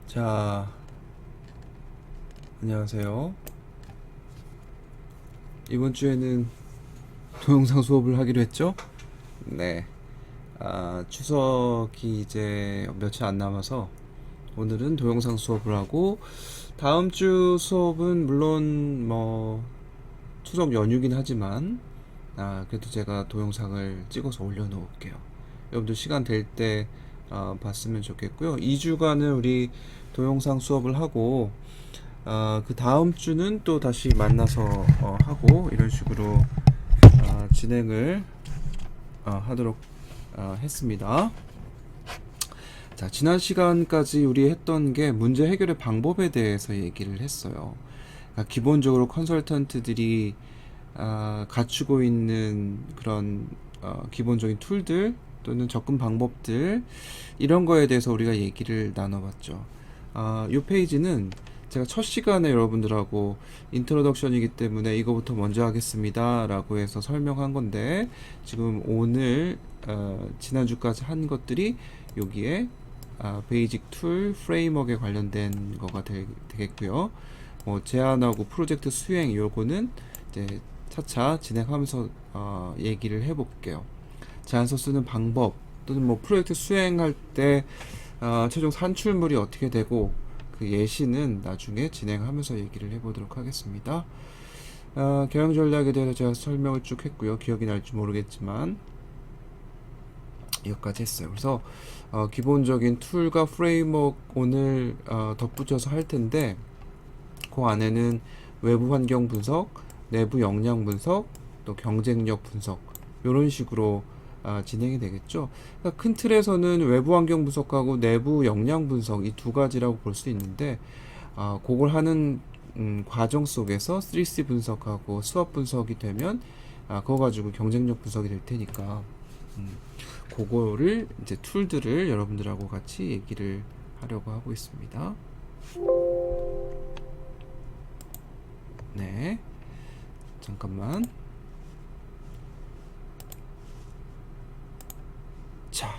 자, 안녕하세요. 이번 주에는 동영상 수업을 하기로 했죠? 네. 추석이 이제 며칠 안 남아서 오늘은 동영상 수업을 하고, 다음 주 수업은 물론 추석 연휴긴 하지만, 그래도 제가 동영상을 찍어서 올려놓을게요. 여러분들 시간 될 때 봤으면 좋겠고요. 2주간은 우리 동영상 수업을 하고, 그 다음 주는 또 다시 만나서 하고 이런 식으로 진행을 하도록 했습니다. 자, 지난 시간까지 우리 했던 게 문제 해결의 방법에 대해서 얘기를 했어요. 그러니까 기본적으로 컨설턴트들이 갖추고 있는 그런 기본적인 툴들 또는 접근 방법들, 이런 거에 대해서 우리가 얘기를 나눠봤죠. 이 페이지는 제가 첫 시간에 여러분들하고 인트로덕션이기 때문에 이거부터 먼저 하겠습니다 라고 해서 설명한 건데, 지금 오늘 지난주까지 한 것들이 여기에 베이직 툴 프레임워크에 관련된 거가 되겠고요. 제안하고 프로젝트 수행, 요거는 이제 차차 진행하면서 얘기를 해볼게요. 제안서 쓰는 방법 또는 프로젝트 수행할 때 최종 산출물이 어떻게 되고, 그 예시는 나중에 진행하면서 얘기를 해보도록 하겠습니다. 경영 전략에 대해서 제가 설명을 쭉 했고요. 기억이 날지 모르겠지만 여기까지 했어요. 그래서 기본적인 툴과 프레임워크 오늘 덧붙여서 할 텐데, 그 안에는 외부 환경 분석, 내부 역량 분석, 또 경쟁력 분석, 이런 식으로 진행이 되겠죠. 그러니까 큰 틀에서는 외부 환경 분석하고 내부 역량 분석, 이 두 가지라고 볼 수 있는데, 그걸 하는 과정 속에서 3C 분석하고 수업 분석이 되면 그거 가지고 경쟁력 분석이 될 테니까, 그거를 이제 툴들을 여러분들하고 같이 얘기를 하려고 하고 있습니다. 네, 잠깐만. 자,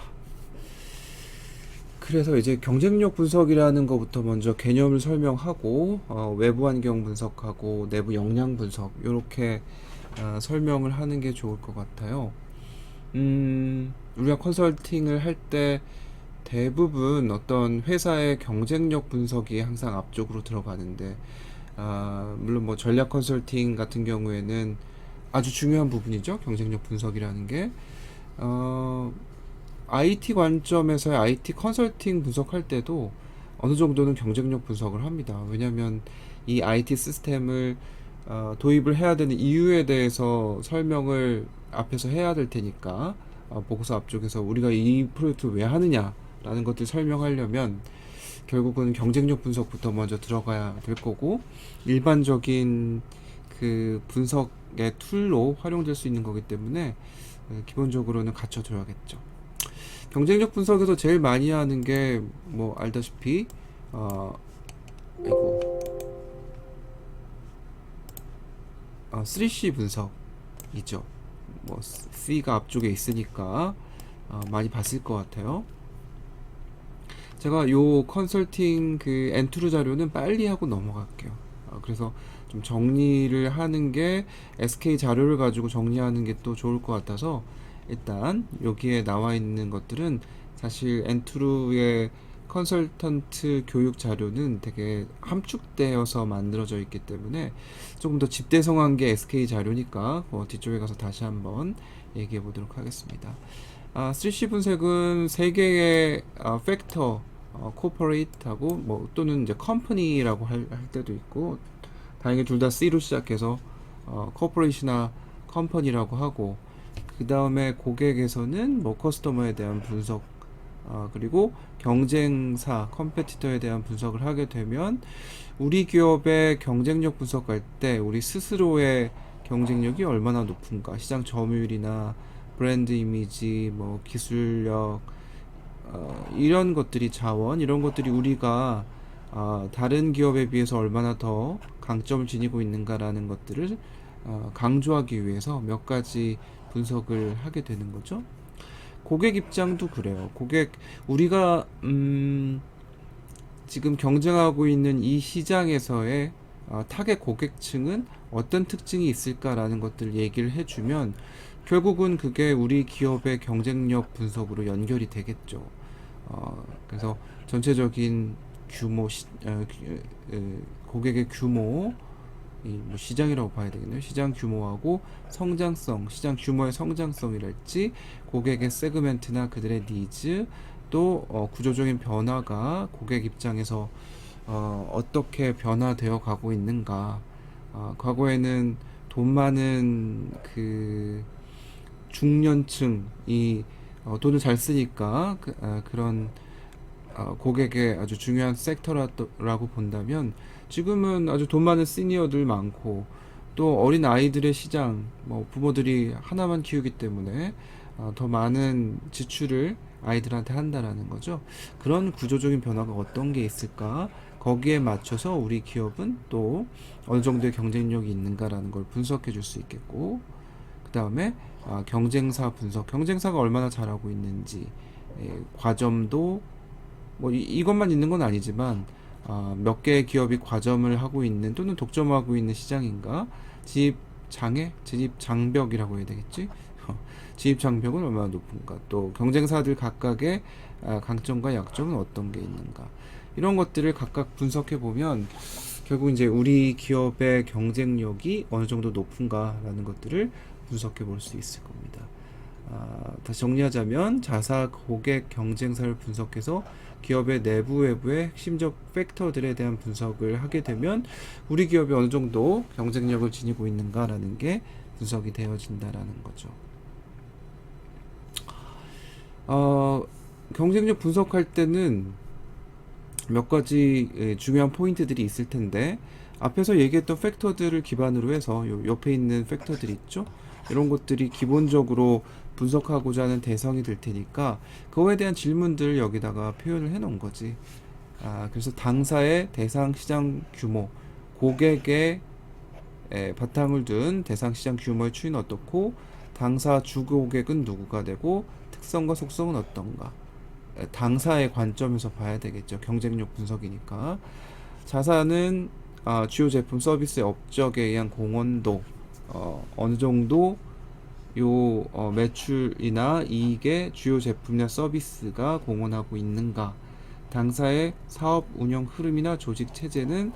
그래서 이제 경쟁력 분석이라는 것부터 먼저 개념을 설명하고, 외부 환경 분석하고 내부 역량 분석, 이렇게 설명을 하는 게 좋을 것 같아요. 우리가 컨설팅을 할 때 대부분 어떤 회사의 경쟁력 분석이 항상 앞쪽으로 들어가는데, 물론 전략 컨설팅 같은 경우에는 아주 중요한 부분이죠. 경쟁력 분석이라는 게. IT 관점에서의 IT 컨설팅 분석할 때도 어느 정도는 경쟁력 분석을 합니다. 왜냐하면 이 IT 시스템을 도입을 해야 되는 이유에 대해서 설명을 앞에서 해야 될 테니까, 보고서 앞쪽에서 우리가 이 프로젝트를 왜 하느냐라는 것들 설명하려면 결국은 경쟁력 분석부터 먼저 들어가야 될 거고, 일반적인 그 분석의 툴로 활용될 수 있는 거기 때문에 기본적으로는 갖춰줘야겠죠. 경쟁력 분석에서 제일 많이 하는 게 알다시피 아이고 3C 분석이죠. C가 앞쪽에 있으니까 많이 봤을 것 같아요. 제가 요 컨설팅 그 엔투르 자료는 빨리 하고 넘어갈게요. 그래서 좀 정리를 하는 게, SK 자료를 가지고 정리하는 게 또 좋을 것 같아서, 일단 여기에 나와 있는 것들은 사실 엔투르의 컨설턴트 교육 자료는 되게 함축되어서 만들어져 있기 때문에 조금 더 집대성한 게 SK 자료니까 뒤쪽에 가서 다시 한번 얘기해 보도록 하겠습니다. 3C 분석은 세 개의 팩터, 코퍼레이트하고 또는 이제 컴퍼니라고 할 때도 있고, 다행히 둘 다 C로 시작해서 코퍼레이션이나 컴퍼니라고 하고, 그 다음에 고객에서는 커스터머에 대한 분석, 그리고 경쟁사, 컴페티터에 대한 분석을 하게 되면, 우리 기업의 경쟁력 분석할 때 우리 스스로의 경쟁력이 얼마나 높은가, 시장 점유율이나 브랜드 이미지, 기술력, 이런 것들이 자원, 이런 것들이 우리가 다른 기업에 비해서 얼마나 더 강점을 지니고 있는가라는 것들을 강조하기 위해서 몇 가지 분석을 하게 되는 거죠. 고객 입장도 그래요. 우리가 지금 경쟁하고 있는 이 시장에서의 타겟 고객층은 어떤 특징이 있을까라는 것들 얘기를 해주면 결국은 그게 우리 기업의 경쟁력 분석으로 연결이 되겠죠. 그래서 전체적인 규모, 고객의 규모, 뭐 시장이라고 봐야 되겠네요. 시장 규모하고 성장성, 시장 규모의 성장성이랄지 고객의 세그멘트나 그들의 니즈, 또 구조적인 변화가 고객 입장에서 어떻게 변화되어 가고 있는가. 과거에는 돈 많은 그 중년층이 돈을 잘 쓰니까 그런 고객의 아주 중요한 섹터라고 본다면 지금은 아주 돈 많은 시니어들 많고 또 어린 아이들의 시장, 뭐 부모들이 하나만 키우기 때문에 더 많은 지출을 아이들한테 한다라는 거죠. 그런 구조적인 변화가 어떤 게 있을까? 거기에 맞춰서 우리 기업은 또 어느 정도의 경쟁력이 있는가라는 걸 분석해 줄 수 있겠고, 그 다음에 경쟁사 분석, 경쟁사가 얼마나 잘하고 있는지, 과점도 뭐 이것만 있는 건 아니지만 몇 개의 기업이 과점을 하고 있는 또는 독점하고 있는 시장인가, 진입 장벽이라고 해야 되겠지? 진입 장벽은 얼마나 높은가, 또 경쟁사들 각각의 강점과 약점은 어떤 게 있는가, 이런 것들을 각각 분석해 보면 결국 이제 우리 기업의 경쟁력이 어느 정도 높은가라는 것들을 분석해 볼 수 있을 겁니다. 다시 정리하자면 자사 고객 경쟁사를 분석해서 기업의 내부 외부의 핵심적 팩터들에 대한 분석을 하게 되면 우리 기업이 어느 정도 경쟁력을 지니고 있는가라는 게 분석이 되어진다라는 거죠. 경쟁력 분석할 때는 몇 가지 중요한 포인트들이 있을 텐데, 앞에서 얘기했던 팩터들을 기반으로 해서 옆에 있는 팩터들 있죠? 이런 것들이 기본적으로 분석하고자 하는 대상이 될 테니까 그거에 대한 질문들을 여기다가 표현을 해 놓은 거지. 그래서 당사의 대상 시장 규모, 고객의 바탕을 둔 대상 시장 규모의 추이는 어떻고, 당사 주 고객은 누구가 되고, 특성과 속성은 어떤가, 당사의 관점에서 봐야 되겠죠. 경쟁력 분석이니까. 자사는 주요 제품 서비스의 업적에 의한 공헌도, 어느 정도 매출이나 이익에 주요 제품이나 서비스가 공헌하고 있는가, 당사의 사업 운영 흐름이나 조직 체제는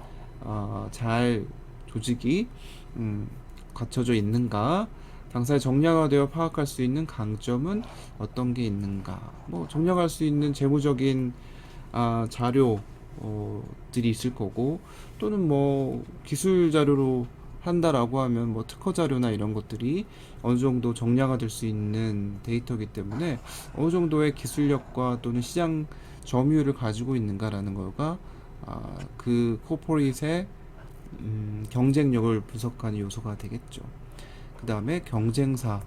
잘 조직이 갖춰져 있는가, 당사의 정량화되어 파악할 수 있는 강점은 어떤 게 있는가, 뭐 정량할 수 있는 재무적인 자료들이 있을 거고, 또는 뭐 기술 자료로 한다라고 하면 뭐 특허 자료나 이런 것들이 어느 정도 정량화될 수 있는 데이터이기 때문에 어느 정도의 기술력과 또는 시장 점유율을 가지고 있는가라는 거가 그 코퍼릿의 경쟁력을 분석하는 요소가 되겠죠. 그 다음에 경쟁사,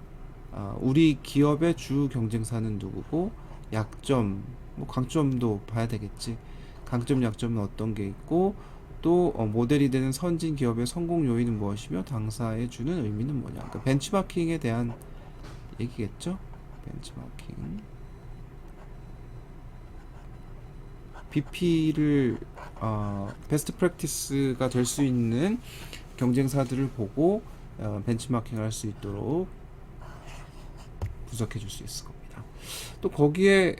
우리 기업의 주 경쟁사는 누구고, 약점, 뭐 강점도 봐야 되겠지. 강점, 약점은 어떤 게 있고, 또 모델이 되는 선진 기업의 성공 요인은 무엇이며 당사에 주는 의미는 뭐냐. 그러니까 벤치마킹에 대한 얘기겠죠. 벤치마킹. BP를 베스트 프랙티스가 될 수 있는 경쟁사들을 보고 벤치마킹을 할 수 있도록 분석해 줄 수 있을 겁니다. 또 거기에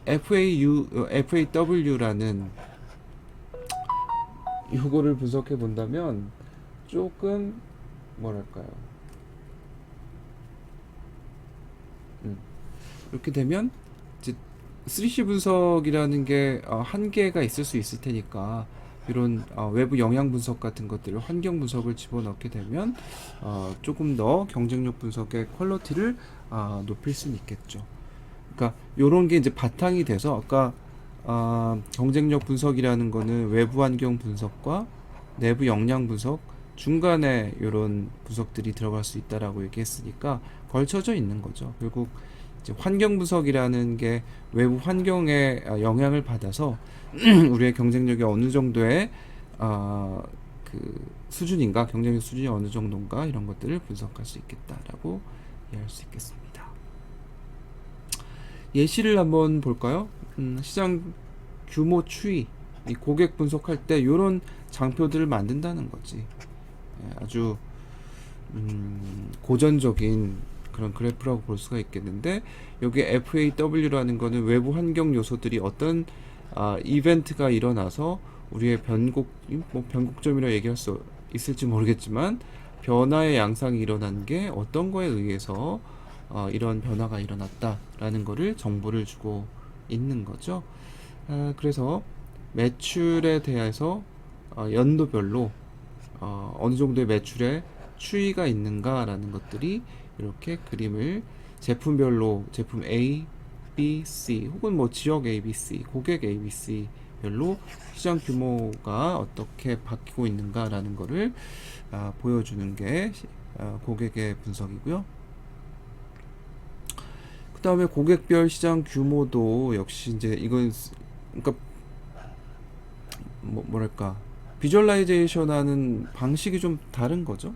FAW라는 요거를 분석해 본다면 조금 뭐랄까요, 이렇게 되면 이제 3C 분석이라는 게 한계가 있을 수 있을 테니까 이런 외부 영향 분석 같은 것들을, 환경 분석을 집어넣게 되면 조금 더 경쟁력 분석의 퀄리티를 높일 수는 있겠죠. 그러니까 요런 게 이제 바탕이 돼서 아까 경쟁력 분석이라는 거는 외부 환경 분석과 내부 역량 분석 중간에 이런 분석들이 들어갈 수 있다라고 얘기했으니까 걸쳐져 있는 거죠. 결국 이제 환경 분석이라는 게 외부 환경에 영향을 받아서 우리의 경쟁력이 어느 정도의 그 수준인가, 경쟁력 수준이 어느 정도인가, 이런 것들을 분석할 수 있겠다라고 이해할 수 있겠습니다. 예시를 한번 볼까요? 시장 규모 추이, 이 고객 분석할 때 이런 장표들을 만든다는 거지. 아주 고전적인 그런 그래프라고 볼 수가 있겠는데, 여기 FAW라는 거는 외부 환경 요소들이 어떤 이벤트가 일어나서 우리의 변곡점이라 얘기할 수 있을지 모르겠지만, 변화의 양상이 일어난 게 어떤 거에 의해서 이런 변화가 일어났다라는 거를 정보를 주고 있는 거죠. 그래서 매출에 대해서 연도별로 어느 정도의 매출에 추이가 있는가라는 것들이 이렇게 그림을 제품별로, 제품 A, B, C 혹은 뭐 지역 A, B, C, 고객 A, B, C 별로 시장 규모가 어떻게 바뀌고 있는가라는 거를 보여주는 게 고객의 분석이고요. 그 다음에 고객별 시장 규모도 역시 이제 이건 그러니까 뭐랄까 비주얼라이제이션 하는 방식이 좀 다른 거죠.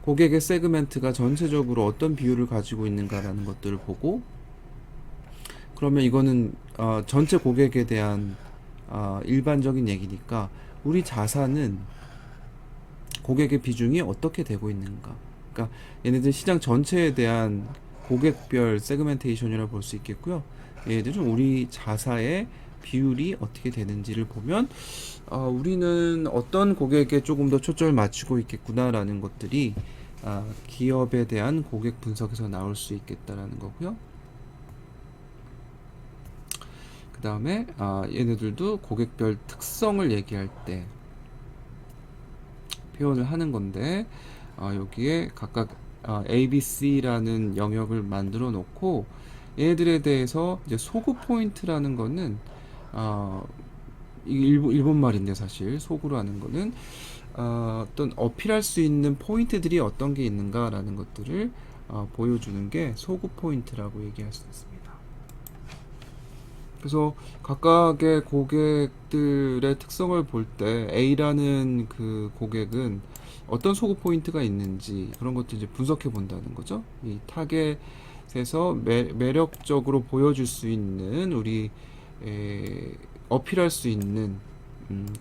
고객의 세그멘트가 전체적으로 어떤 비율을 가지고 있는가라는 것들을 보고, 그러면 이거는 전체 고객에 대한 일반적인 얘기니까 우리 자사는 고객의 비중이 어떻게 되고 있는가, 그러니까 얘네들 시장 전체에 대한 고객별 세그멘테이션이라고 볼 수 있겠고요. 얘네들은 우리 자사의 비율이 어떻게 되는지를 보면 우리는 어떤 고객에 조금 더 초점을 맞추고 있겠구나라는 것들이 기업에 대한 고객 분석에서 나올 수 있겠다라는 거고요. 그 다음에 얘네들도 고객별 특성을 얘기할 때 표현을 하는 건데, 여기에 각각 ABC라는 영역을 만들어 놓고 얘들에 대해서 이제 소구 포인트라는 거는 일본 말인데, 사실 소구라는 거는 어떤 어필할 수 있는 포인트들이 어떤 게 있는가라는 것들을 보여주는 게 소구 포인트라고 얘기할 수 있습니다. 그래서 각각의 고객들의 특성을 볼 때 A라는 그 고객은 어떤 소구 포인트가 있는지 그런 것들 이제 분석해 본다는 거죠. 이 타겟에서 매력적으로 보여줄 수 있는 우리 어필할 수 있는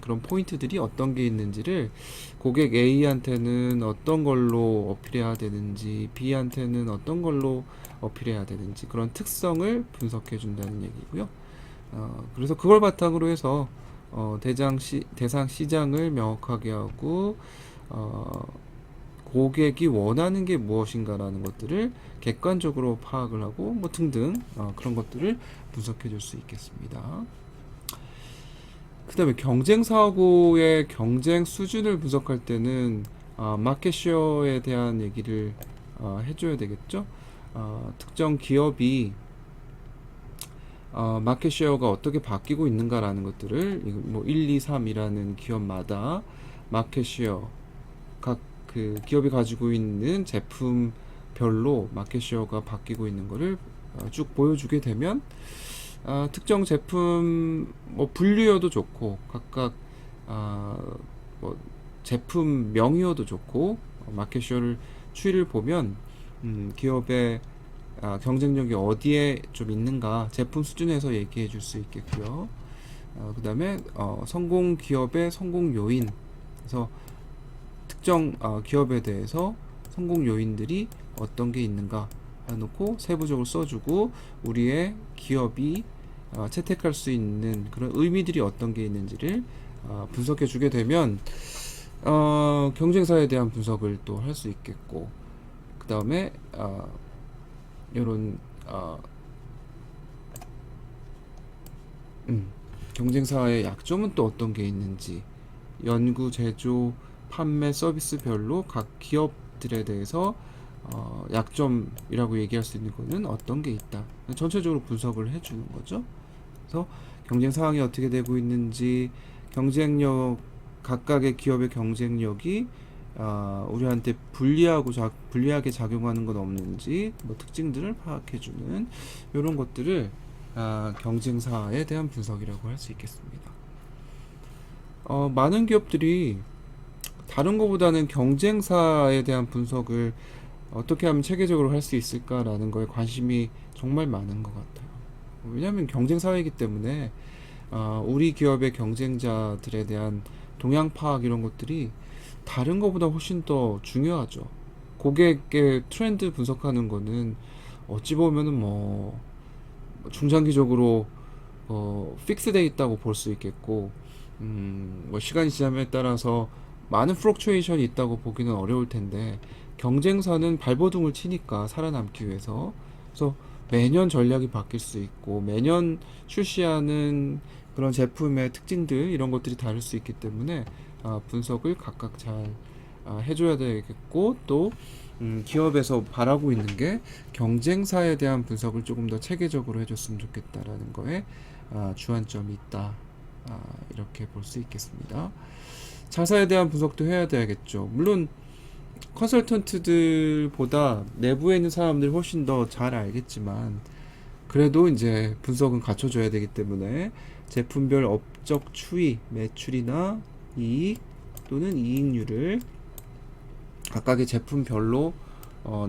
그런 포인트들이 어떤 게 있는지를 고객 A한테는 어떤 걸로 어필해야 되는지, B한테는 어떤 걸로 어필해야 되는지 그런 특성을 분석해 준다는 얘기고요. 그래서 그걸 바탕으로 해서 대상 시장을 명확하게 하고 고객이 원하는 게 무엇인가라는 것들을 객관적으로 파악을 하고 뭐 등등 그런 것들을 분석해 줄 수 있겠습니다. 그 다음에 경쟁 사고의 경쟁 수준을 분석할 때는 마켓 쉐어에 대한 얘기를 해줘야 되겠죠. 특정 기업이 마켓 쉐어가 어떻게 바뀌고 있는가라는 것들을 뭐 1, 2, 3이라는 기업마다 마켓 쉐어, 각 그 기업이 가지고 있는 제품별로 마켓 쉐어가 바뀌고 있는 거를 쭉 보여주게 되면 특정 제품 뭐 분류여도 좋고 각각 뭐 제품 명이어도 좋고 마켓 쉐어를 추이를 보면 기업의 경쟁력이 어디에 좀 있는가 제품 수준에서 얘기해 줄 수 있겠고요. 그 다음에 성공 기업의 성공 요인, 그래서 특정 기업에 대해서 성공 요인들이 어떤 게 있는가 해놓고 세부적으로 써주고 우리의 기업이 채택할 수 있는 그런 의미들이 어떤 게 있는지를 분석해 주게 되면 경쟁사에 대한 분석을 또 할 수 있겠고, 그 다음에 이런 경쟁사의 약점은 또 어떤 게 있는지, 연구, 제조, 판매, 서비스별로 각 기업들에 대해서 약점이라고 얘기할 수 있는 거는 어떤 게 있다, 전체적으로 분석을 해주는 거죠. 그래서 경쟁 상황이 어떻게 되고 있는지, 경쟁력, 각각의 기업의 경쟁력이 우리한테 불리하게 작용하는 건 없는지, 뭐 특징들을 파악해주는 이런 것들을 경쟁사에 대한 분석이라고 할 수 있겠습니다. 많은 기업들이 다른 것보다는 경쟁사에 대한 분석을 어떻게 하면 체계적으로 할 수 있을까라는 거에 관심이 정말 많은 것 같아요. 왜냐하면 경쟁 사회이기 때문에 우리 기업의 경쟁자들에 대한 동향 파악 이런 것들이 다른 것보다 훨씬 더 중요하죠. 고객의 트렌드 분석하는 거는 어찌 보면은 뭐 중장기적으로 픽스돼 있다고 볼 수 있겠고, 뭐 시간이 지남에 따라서 많은 플럭추에이션이 있다고 보기는 어려울 텐데, 경쟁사는 발버둥을 치니까 살아남기 위해서. 그래서 매년 전략이 바뀔 수 있고 매년 출시하는 그런 제품의 특징들 이런 것들이 다를 수 있기 때문에 분석을 각각 잘 해줘야 되겠고, 또 기업에서 바라고 있는 게 경쟁사에 대한 분석을 조금 더 체계적으로 해줬으면 좋겠다라는 거에 주안점이 있다, 이렇게 볼 수 있겠습니다. 자사에 대한 분석도 해야 되겠죠. 물론 컨설턴트들보다 내부에 있는 사람들이 훨씬 더 잘 알겠지만, 그래도 이제 분석은 갖춰줘야 되기 때문에 제품별 업적 추이, 매출이나 이익 또는 이익률을 각각의 제품별로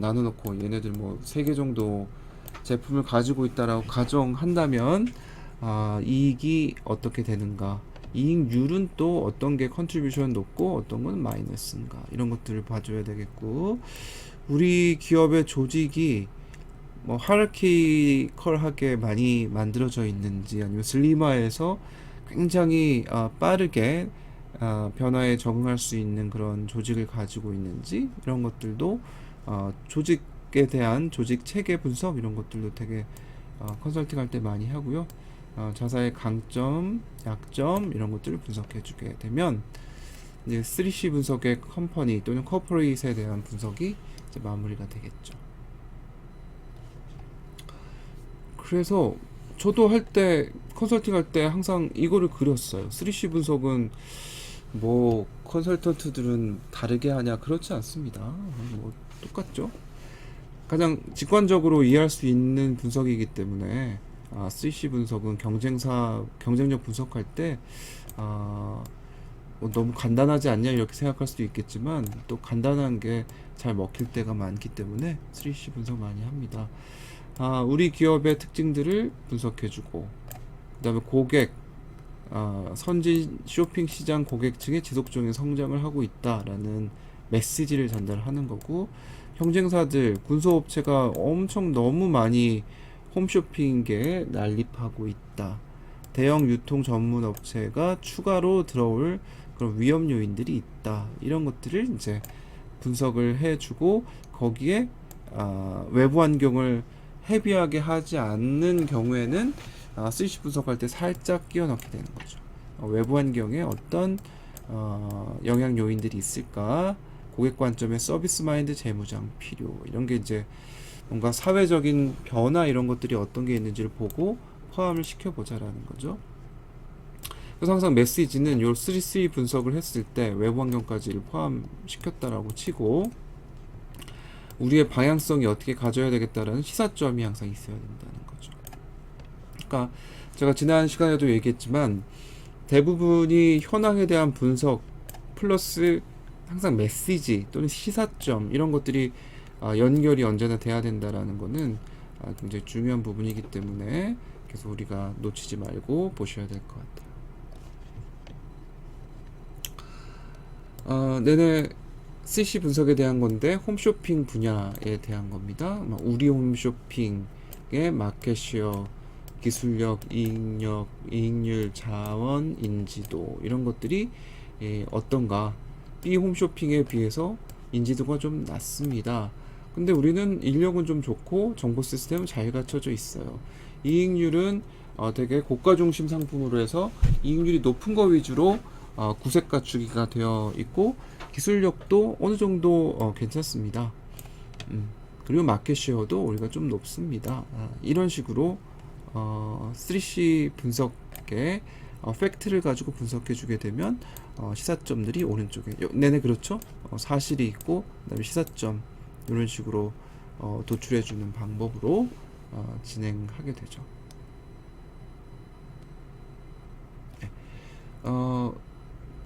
나눠놓고, 얘네들 뭐 3개 정도 제품을 가지고 있다라고 가정한다면 이익이 어떻게 되는가, 이익률은 또 어떤 게 컨트리뷰션 높고 어떤 건 마이너스인가, 이런 것들을 봐줘야 되겠고, 우리 기업의 조직이 뭐 하이라키컬하게 많이 만들어져 있는지, 아니면 슬림화해서 굉장히 빠르게 변화에 적응할 수 있는 그런 조직을 가지고 있는지, 이런 것들도 조직에 대한 조직 체계 분석 이런 것들도 되게 컨설팅 할 때 많이 하고요. 자사의 강점, 약점 이런 것들을 분석해 주게 되면 이제 3C 분석의 컴퍼니 또는 코퍼레이트에 대한 분석이 이제 마무리가 되겠죠. 그래서 저도 할 때, 컨설팅 할 때 항상 이거를 그렸어요. 3C 분석은 뭐 컨설턴트들은 다르게 하냐, 그렇지 않습니다. 뭐 똑같죠. 가장 직관적으로 이해할 수 있는 분석이기 때문에 3C 분석은 경쟁력 분석할 때 뭐 너무 간단하지 않냐 이렇게 생각할 수도 있겠지만, 또 간단한 게 잘 먹힐 때가 많기 때문에 3C 분석 많이 합니다. 우리 기업의 특징들을 분석해주고, 그 다음에 고객, 선진 쇼핑 시장 고객층의 지속적인 성장을 하고 있다라는 메시지를 전달하는 거고, 경쟁사들, 군소업체가 엄청 너무 많이 홈쇼핑계에 난립하고 있다, 대형 유통 전문 업체가 추가로 들어올 그런 위험 요인들이 있다, 이런 것들을 이제 분석을 해주고, 거기에 외부 환경을 헤비하게 하지 않는 경우에는 3C 분석할 때 살짝 끼워 넣게 되는 거죠. 외부 환경에 어떤 영향 요인들이 있을까, 고객 관점의 서비스 마인드, 재무장 필요, 이런 게 이제 뭔가 사회적인 변화 이런 것들이 어떤 게 있는지를 보고 포함을 시켜보자라는 거죠. 그래서 항상 메시지는 요 3C 분석을 했을 때 외부 환경까지를 포함시켰다라고 치고, 우리의 방향성이 어떻게 가져야 되겠다라는 시사점이 항상 있어야 된다는 거죠. 그러니까 제가 지난 시간에도 얘기했지만, 대부분이 현황에 대한 분석 플러스 항상 메시지 또는 시사점 이런 것들이 연결이 언제나 돼야 된다라는 거는 굉장히 중요한 부분이기 때문에 계속 우리가 놓치지 말고 보셔야 될 것 같아요. 내내 CC 분석에 대한 건데, 홈쇼핑 분야에 대한 겁니다. 우리 홈쇼핑의 마켓쉐어, 기술력, 이익력, 이익률, 자원, 인지도 이런 것들이 어떤가, B 홈쇼핑에 비해서 인지도가 좀 낮습니다. 근데 우리는 인력은 좀 좋고 정보 시스템은 잘 갖춰져 있어요. 이익률은 되게 고가 중심 상품으로 해서 이익률이 높은 거 위주로 구색 갖추기가 되어 있고, 기술력도 어느 정도 괜찮습니다. 그리고 마켓쉐어도 우리가 좀 높습니다. 이런 식으로 3C 분석의 팩트를 가지고 분석해 주게 되면 시사점들이 오른쪽에 네네 그렇죠. 사실이 있고 그다음에 시사점, 이런 식으로 도출해 주는 방법으로 진행하게 되죠. 네.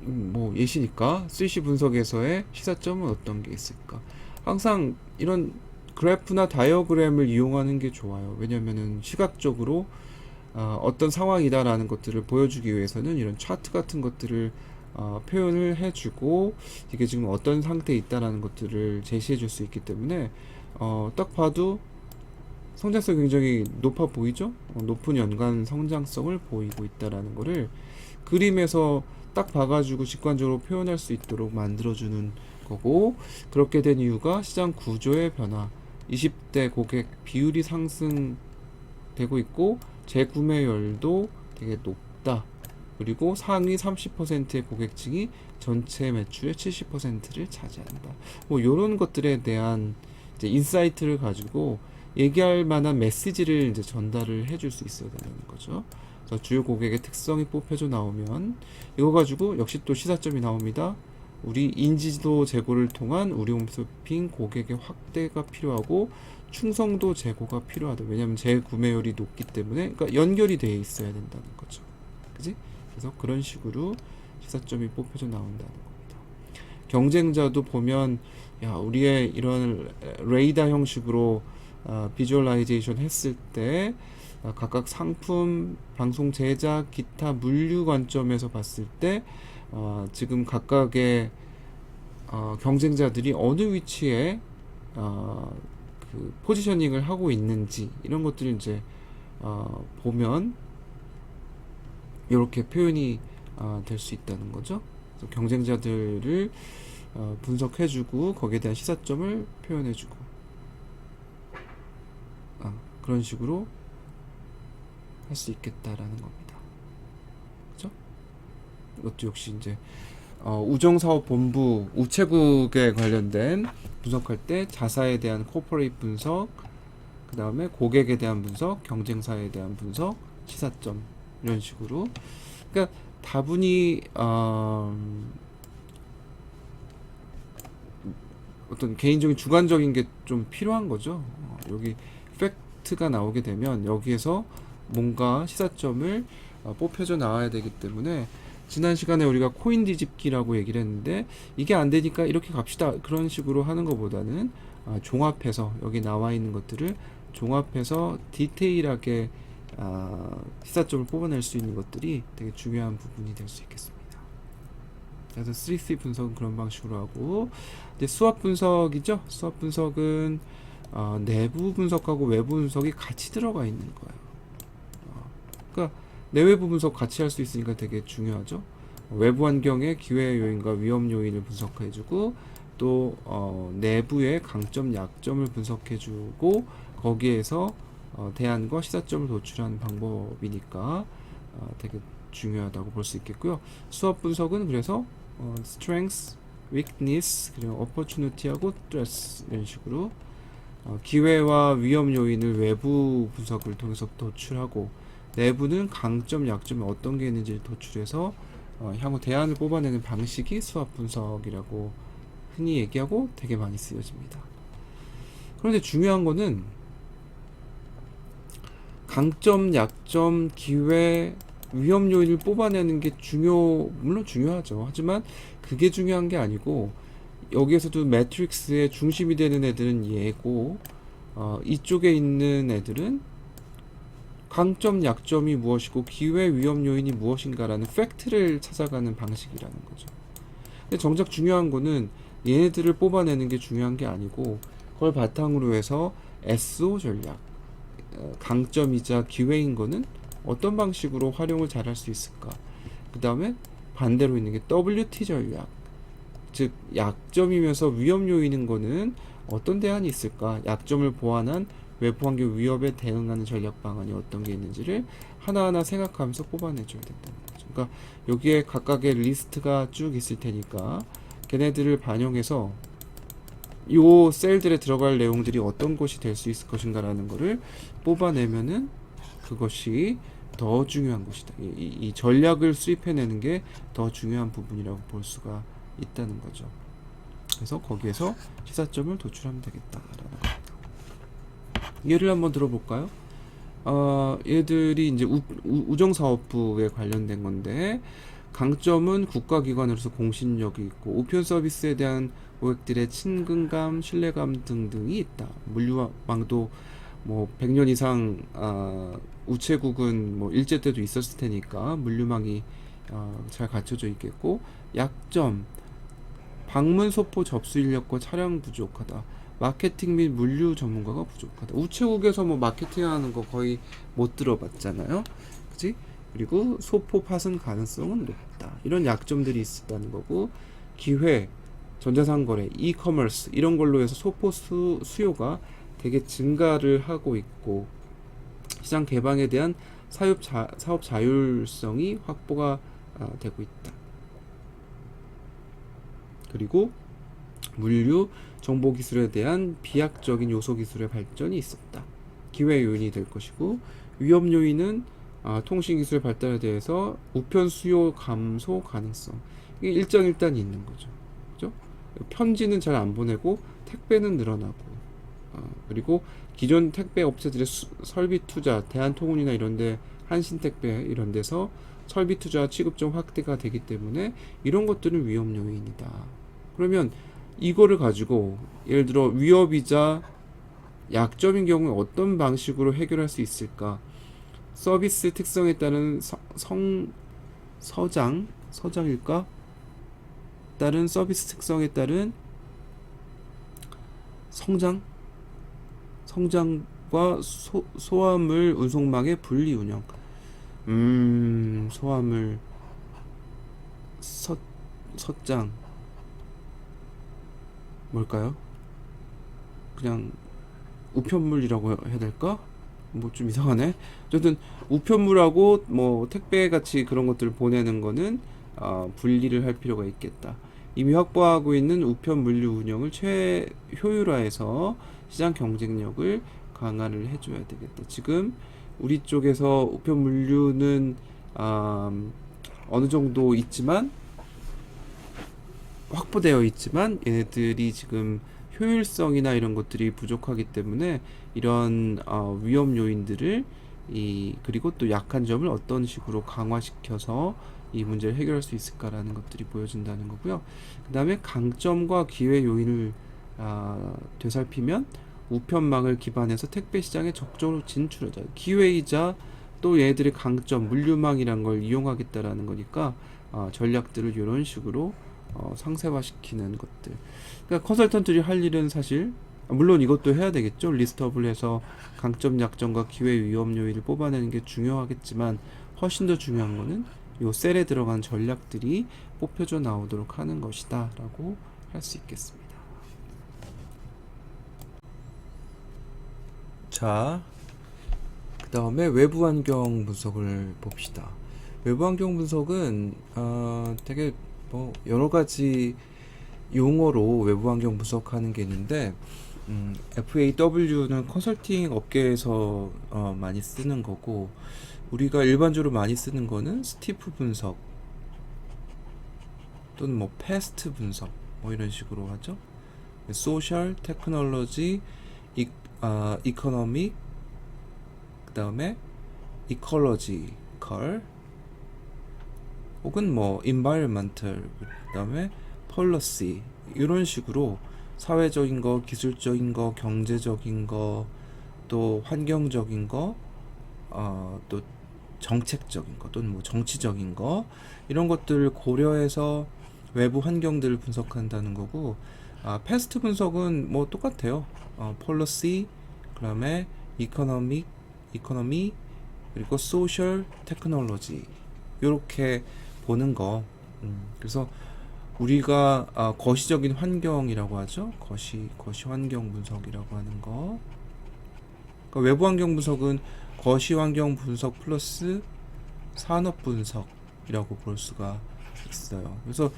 뭐 예시니까 3C 분석에서의 시사점은 어떤 게 있을까? 항상 이런 그래프나 다이어그램을 이용하는 게 좋아요. 왜냐면은 시각적으로 어떤 상황이다라는 것들을 보여주기 위해서는 이런 차트 같은 것들을 표현을 해주고 이게 지금 어떤 상태에 있다라는 것들을 제시해 줄 수 있기 때문에 딱 봐도 성장성이 굉장히 높아 보이죠? 높은 연간 성장성을 보이고 있다라는 거를 그림에서 딱 봐가지고 직관적으로 표현할 수 있도록 만들어주는 거고, 그렇게 된 이유가 시장 구조의 변화, 20대 고객 비율이 상승되고 있고 재구매율도 되게 높다. 그리고 상위 30%의 고객층이 전체 매출의 70%를 차지한다. 뭐 이런 것들에 대한 이제 인사이트를 가지고 얘기할 만한 메시지를 이제 전달을 해줄 수 있어야 되는 거죠. 그래서 주요 고객의 특성이 뽑혀져 나오면 이거 가지고 역시 또 시사점이 나옵니다. 우리 인지도 제고를 통한 우리 홈쇼핑 고객의 확대가 필요하고 충성도 제고가 필요하다. 왜냐하면 재구매율이 높기 때문에, 그러니까 연결이 되어 있어야 된다는 거죠. 그지? 그래서 그런 식으로 시사점이 뽑혀져 나온다는 겁니다. 경쟁자도 보면 야, 우리의 이런 레이더 형식으로 비주얼라이제이션 했을 때 각각 상품, 방송 제작, 기타 물류 관점에서 봤을 때 지금 각각의 경쟁자들이 어느 위치에 그 포지셔닝을 하고 있는지 이런 것들을 이제 보면 이렇게 표현이 될 수 있다는 거죠. 그래서 경쟁자들을 분석해주고 거기에 대한 시사점을 표현해주고 그런 식으로 할 수 있겠다라는 겁니다. 그죠? 이것도 역시 이제 우정사업본부 우체국에 관련된 분석할 때 자사에 대한 코퍼레이트 분석, 그 다음에 고객에 대한 분석, 경쟁사에 대한 분석, 시사점 이런 식으로. 그러니까 다분히 어떤 개인적인 주관적인 게 좀 필요한 거죠. 여기 팩트가 나오게 되면 여기에서 뭔가 시사점을 뽑혀져 나와야 되기 때문에, 지난 시간에 우리가 코인 뒤집기라고 얘기를 했는데 이게 안 되니까 이렇게 갑시다 그런 식으로 하는 것보다는 종합해서 여기 나와 있는 것들을 종합해서 디테일하게 시사점을 뽑아낼 수 있는 것들이 되게 중요한 부분이 될 수 있겠습니다. 그래서 3C 분석은 그런 방식으로 하고, 이제 수압 분석이죠. 수압 분석은 내부 분석하고 외부 분석이 같이 들어가 있는 거예요. 그러니까 내외부 분석 같이 할 수 있으니까 되게 중요하죠. 외부 환경의 기회 요인과 위험 요인을 분석해주고 또 내부의 강점 약점을 분석해주고 거기에서 대안과 시사점을 도출하는 방법이니까 되게 중요하다고 볼 수 있겠고요. 수업 분석은 그래서 strength, weakness, 그리고 opportunity하고 threats 이런 식으로 기회와 위험 요인을 외부 분석을 통해서 도출하고, 내부는 강점, 약점이 어떤 게 있는지를 도출해서 향후 대안을 뽑아내는 방식이 수압 분석이라고 흔히 얘기하고 되게 많이 쓰여집니다. 그런데 중요한 거는 강점, 약점, 기회, 위험 요인을 뽑아내는 게 물론 중요하죠. 하지만 그게 중요한 게 아니고, 여기에서도 매트릭스의 중심이 되는 애들은 얘고 이쪽에 있는 애들은 강점, 약점이 무엇이고 기회, 위험 요인이 무엇인가라는 팩트를 찾아가는 방식이라는 거죠. 근데 정작 중요한 거는 얘네들을 뽑아내는 게 중요한 게 아니고, 그걸 바탕으로 해서 SO 전략, 강점이자 기회인 거는 어떤 방식으로 활용을 잘 할 수 있을까. 그 다음에 반대로 있는 게 WT 전략, 즉 약점이면서 위험 요인인 거는 어떤 대안이 있을까. 약점을 보완한 외부 환경 위협에 대응하는 전략 방안이 어떤 게 있는지를 하나하나 생각하면서 뽑아내줘야 된다는 거죠. 그러니까 여기에 각각의 리스트가 쭉 있을 테니까 걔네들을 반영해서 요 셀들에 들어갈 내용들이 어떤 것이 될 수 있을 것인가라는 거를 뽑아내면은 그것이 더 중요한 것이다. 이 전략을 수립해내는 게 더 중요한 부분이라고 볼 수가 있다는 거죠. 그래서 거기에서 시사점을 도출하면 되겠다라는 겁니다. 예를 한번 들어볼까요? 얘들이 이제 우정사업부에 관련된 건데, 강점은 국가기관으로서 공신력이 있고 우편 서비스에 대한 고객들의 친근감, 신뢰감 등등이 있다. 물류망도 뭐 100년 이상 우체국은 뭐 일제 때도 있었을 테니까 물류망이 잘 갖춰져 있겠고. 약점: 방문 소포 접수 인력과 차량 부족하다. 마케팅 및 물류 전문가가 부족하다. 우체국에서 뭐 마케팅하는 거 거의 못 들어봤잖아요, 그치? 그리고 소포 파손 가능성은 높다. 이런 약점들이 있었다는 거고. 기회: 전자상거래, 이커머스 이런 걸로 해서 소포 수요가 되게 증가를 하고 있고, 시장 개방에 대한 사업 자율성이 확보가 되고 있다. 그리고 물류 정보 기술에 대한 비약적인 요소 기술의 발전이 있었다. 기회 요인이 될 것이고. 위험 요인은 통신 기술의 발달에 대해서 우편 수요 감소 가능성. 이게 일장일단이 있는 거죠. 그죠? 편지는 잘 안 보내고 택배는 늘어나고, 그리고 기존 택배 업체들의 설비 투자, 대한통운이나 이런데, 한신택배 이런 데서 설비 투자 취급점 확대가 되기 때문에 이런 것들은 위험 요인이다. 그러면 이거를 가지고 예를 들어 위협이자 약점인 경우에 어떤 방식으로 해결할 수 있을까? 서비스 특성에 따른 서장일까? 따른 서비스 특성에 따른 성장과 소화물 운송망의 분리 운영. 소화물 서장 뭘까요? 그냥 우편물이라고 해야 될까? 뭐 좀 이상하네. 어쨌든 우편물하고 뭐 택배 같이 그런 것들을 보내는 거는 분리를 할 필요가 있겠다. 이미 확보하고 있는 우편 물류 운영을 효율화해서 시장 경쟁력을 강화를 해줘야 되겠다. 지금 우리 쪽에서 우편 물류는 어느 정도 있지만, 확보되어 있지만 얘네들이 지금 효율성이나 이런 것들이 부족하기 때문에 이런 위험 요인들을 그리고 또 약한 점을 어떤 식으로 강화시켜서 이 문제를 해결할 수 있을까라는 것들이 보여진다는 거고요. 그 다음에 강점과 기회 요인을 되살피면 우편망을 기반해서 택배 시장에 적극적으로 진출하자. 기회이자 또 얘들의 강점, 물류망이란 걸 이용하겠다라는 거니까 전략들을 이런 식으로 상세화시키는 것들. 그러니까 컨설턴트들이 할 일은 사실, 물론 이것도 해야 되겠죠. 리스트업을 해서 강점, 약점과 기회, 위험 요인을 뽑아내는 게 중요하겠지만, 훨씬 더 중요한 거는 요 셀에 들어간 전략들이 뽑혀져 나오도록 하는 것이다 라고 할 수 있겠습니다. 자, 그 다음에 외부 환경 분석을 봅시다. 외부 환경 분석은 되게 뭐 여러 가지 용어로 외부 환경 분석하는 게 있는데, FAW는 컨설팅 업계에서 많이 쓰는 거고, 우리가 일반적으로 많이 쓰는 거는 스티프 분석 또는 뭐 패스트 분석 뭐 이런 식으로 하죠. 소셜, 테크놀로지, 이코노믹, 그 다음에 이콜로지컬, 혹은 뭐 environmental, 그 다음에 policy, 이런 식으로 사회적인 거, 기술적인 거, 경제적인 거, 또 환경적인 거, 또 정책적인 거, 또는 뭐 정치적인 거, 이런 것들을 고려해서 외부 환경들을 분석한다는 거고, 패스트 분석은 뭐 똑같아요. policy, 그 다음에 economy, 그리고 social, technology, 이렇게 보는 거. 그래서 우리가 거시적인 환경이라고 하죠. 거시 환경 분석이라고 하는 거. 그러니까 외부 환경 분석은 거시 환경 분석 플러스 산업 분석이라고 볼 수가 있어요. 그래서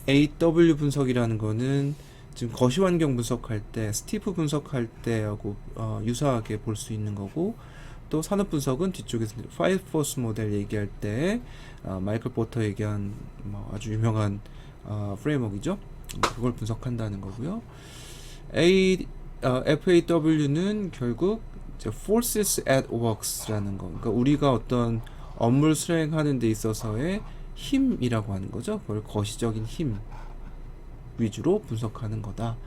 FAW 분석이라는 거는 지금 거시 환경 분석할 때, 스티프 분석할 때하고 유사하게 볼 수 있는 거고, 또 산업 분석은 뒤쪽에서 파이어포스 모델 얘기할 때 마이클 포터 얘기한 아주 유명한 프레임워크이죠. 그걸 분석한다는 거고요. FAW는 결국 forces at works라는 거. 그러니까 우리가 어떤 업무를 수행하는 데 있어서의 힘이라고 하는 거죠. 그걸 거시적인 힘 위주로 분석하는 거다.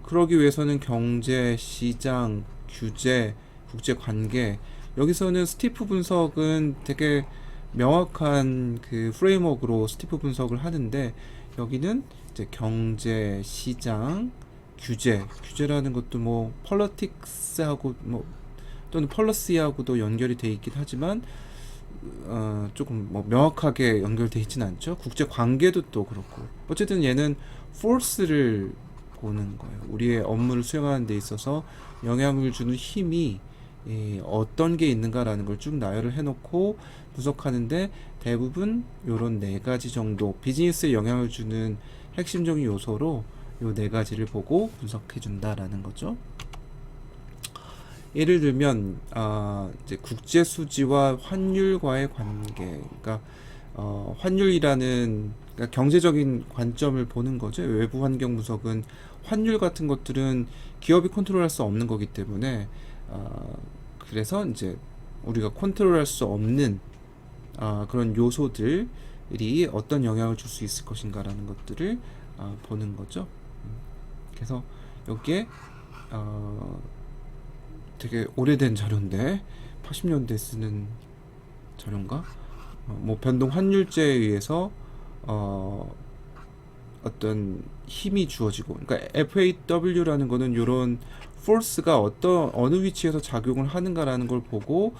그러기 위해서는 경제, 시장, 규제, 국제 관계, 여기서는 스티프 분석은 되게 명확한 그 프레임워크로 스티프 분석을 하는데, 여기는 이제 경제, 시장, 규제라는 것도 뭐 펄러틱스하고 뭐 또는 펄러시하고도 연결이 돼 있긴 하지만 조금 뭐 명확하게 연결돼 있지는 않죠. 국제 관계도 또 그렇고. 어쨌든 얘는 force를 보는 거예요. 우리의 업무를 수행하는 데 있어서 영향을 주는 힘이 어떤 게 있는가라는 걸 쭉 나열을 해놓고 분석하는데, 대부분 요런 네 가지 정도 비즈니스에 영향을 주는 핵심적인 요소로 요 네 가지를 보고 분석해 준다라는 거죠. 예를 들면 이제 국제 수지와 환율과의 관계, 그러니까 환율이라는, 그러니까 경제적인 관점을 보는 거죠. 외부 환경 분석은 환율 같은 것들은 기업이 컨트롤할 수 없는 거기 때문에 그래서 이제 우리가 컨트롤할 수 없는 그런 요소들이 어떤 영향을 줄 수 있을 것인가라는 것들을 보는 거죠. 그래서 여기에 되게 오래된 자료인데 80년대 쓰는 자료인가? 뭐 변동 환율제에 의해서 어떤 힘이 주어지고, 그러니까 FAW라는 거는 이런 force가 어느 위치에서 작용을 하는가라는 걸 보고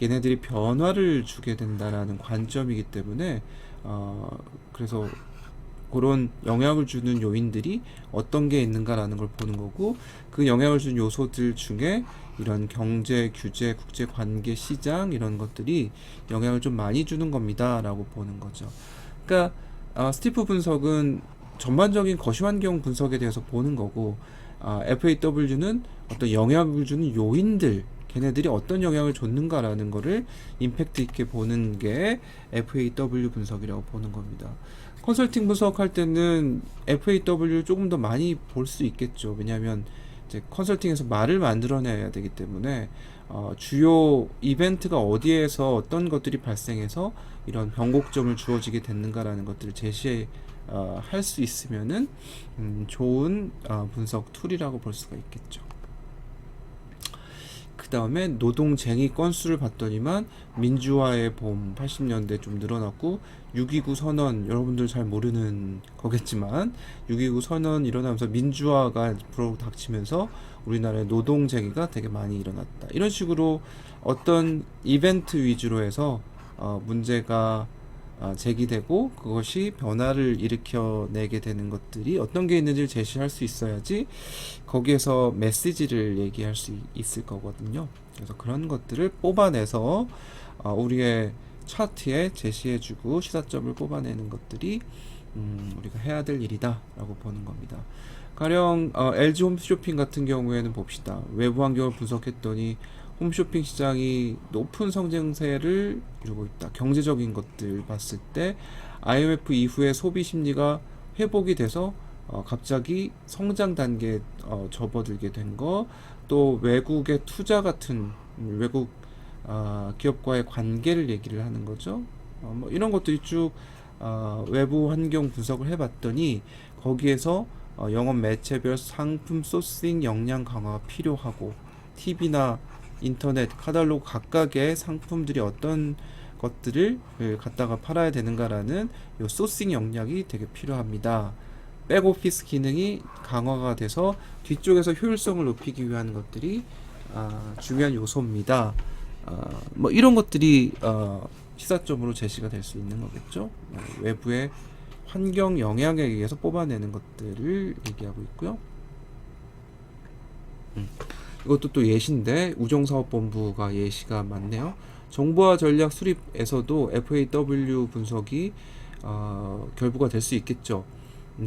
얘네들이 변화를 주게 된다라는 관점이기 때문에 그래서 그런 영향을 주는 요인들이 어떤 게 있는가라는 걸 보는 거고, 그 영향을 주는 요소들 중에 이런 경제, 규제, 국제 관계, 시장 이런 것들이 영향을 좀 많이 주는 겁니다라고 보는 거죠. 그러니까 스티프 분석은 전반적인 거시환경 분석에 대해서 보는 거고, FAW는 어떤 영향을 주는 요인들, 걔네들이 어떤 영향을 줬는가라는 거를 임팩트 있게 보는 게 FAW 분석이라고 보는 겁니다. 컨설팅 분석할 때는 FAW를 조금 더 많이 볼 수 있겠죠. 왜냐하면 이제 컨설팅에서 말을 만들어내야 되기 때문에 주요 이벤트가 어디에서 어떤 것들이 발생해서 이런 변곡점을 주어지게 됐는가라는 것들을 할 수 있으면은 좋은 분석 툴이라고 볼 수가 있겠죠. 그 다음에 노동쟁의 건수를 봤더니만 민주화의 봄 80년대 좀 늘어났고, 6.29 선언, 여러분들 잘 모르는 거겠지만 6.29 선언 일어나면서 민주화가 불어닥치면서 우리나라의 노동쟁의가 되게 많이 일어났다. 이런 식으로 어떤 이벤트 위주로 해서 문제가 제기되고 그것이 변화를 일으켜내게 되는 것들이 어떤 게 있는지를 제시할 수 있어야지 거기에서 메시지를 얘기할 수 있을 거거든요. 그래서 그런 것들을 뽑아내서 우리의 차트에 제시해주고 시사점을 뽑아내는 것들이 우리가 해야 될 일이다 라고 보는 겁니다. 가령 LG 홈쇼핑 같은 경우에는 봅시다. 외부 환경을 분석했더니 홈쇼핑 시장이 높은 성장세를 이루고 있다. 경제적인 것들 봤을 때 IMF 이후에 소비 심리가 회복이 돼서 갑자기 성장 단계에 접어들게 된 거, 또 외국의 투자 같은 외국 기업과의 관계를 얘기를 하는 거죠. 뭐 이런 것들이 쭉 외부 환경 분석을 해봤더니 거기에서 영업 매체별 상품 소싱 역량 강화가 필요하고, TV나 인터넷, 카탈로그 각각의 상품들이 어떤 것들을 갖다가 팔아야 되는가라는 요 소싱 역량이 되게 필요합니다. 백오피스 기능이 강화가 돼서 뒤쪽에서 효율성을 높이기 위한 것들이 중요한 요소입니다. 뭐 이런 것들이 시사점으로 제시가 될 수 있는 거겠죠. 외부의 환경 영향에 의해서 뽑아내는 것들을 얘기하고 있고요. 이것도 또 예시인데 우정사업본부가 예시가 많네요. 정보화 전략 수립에서도 FAW 분석이 결부가 될 수 있겠죠.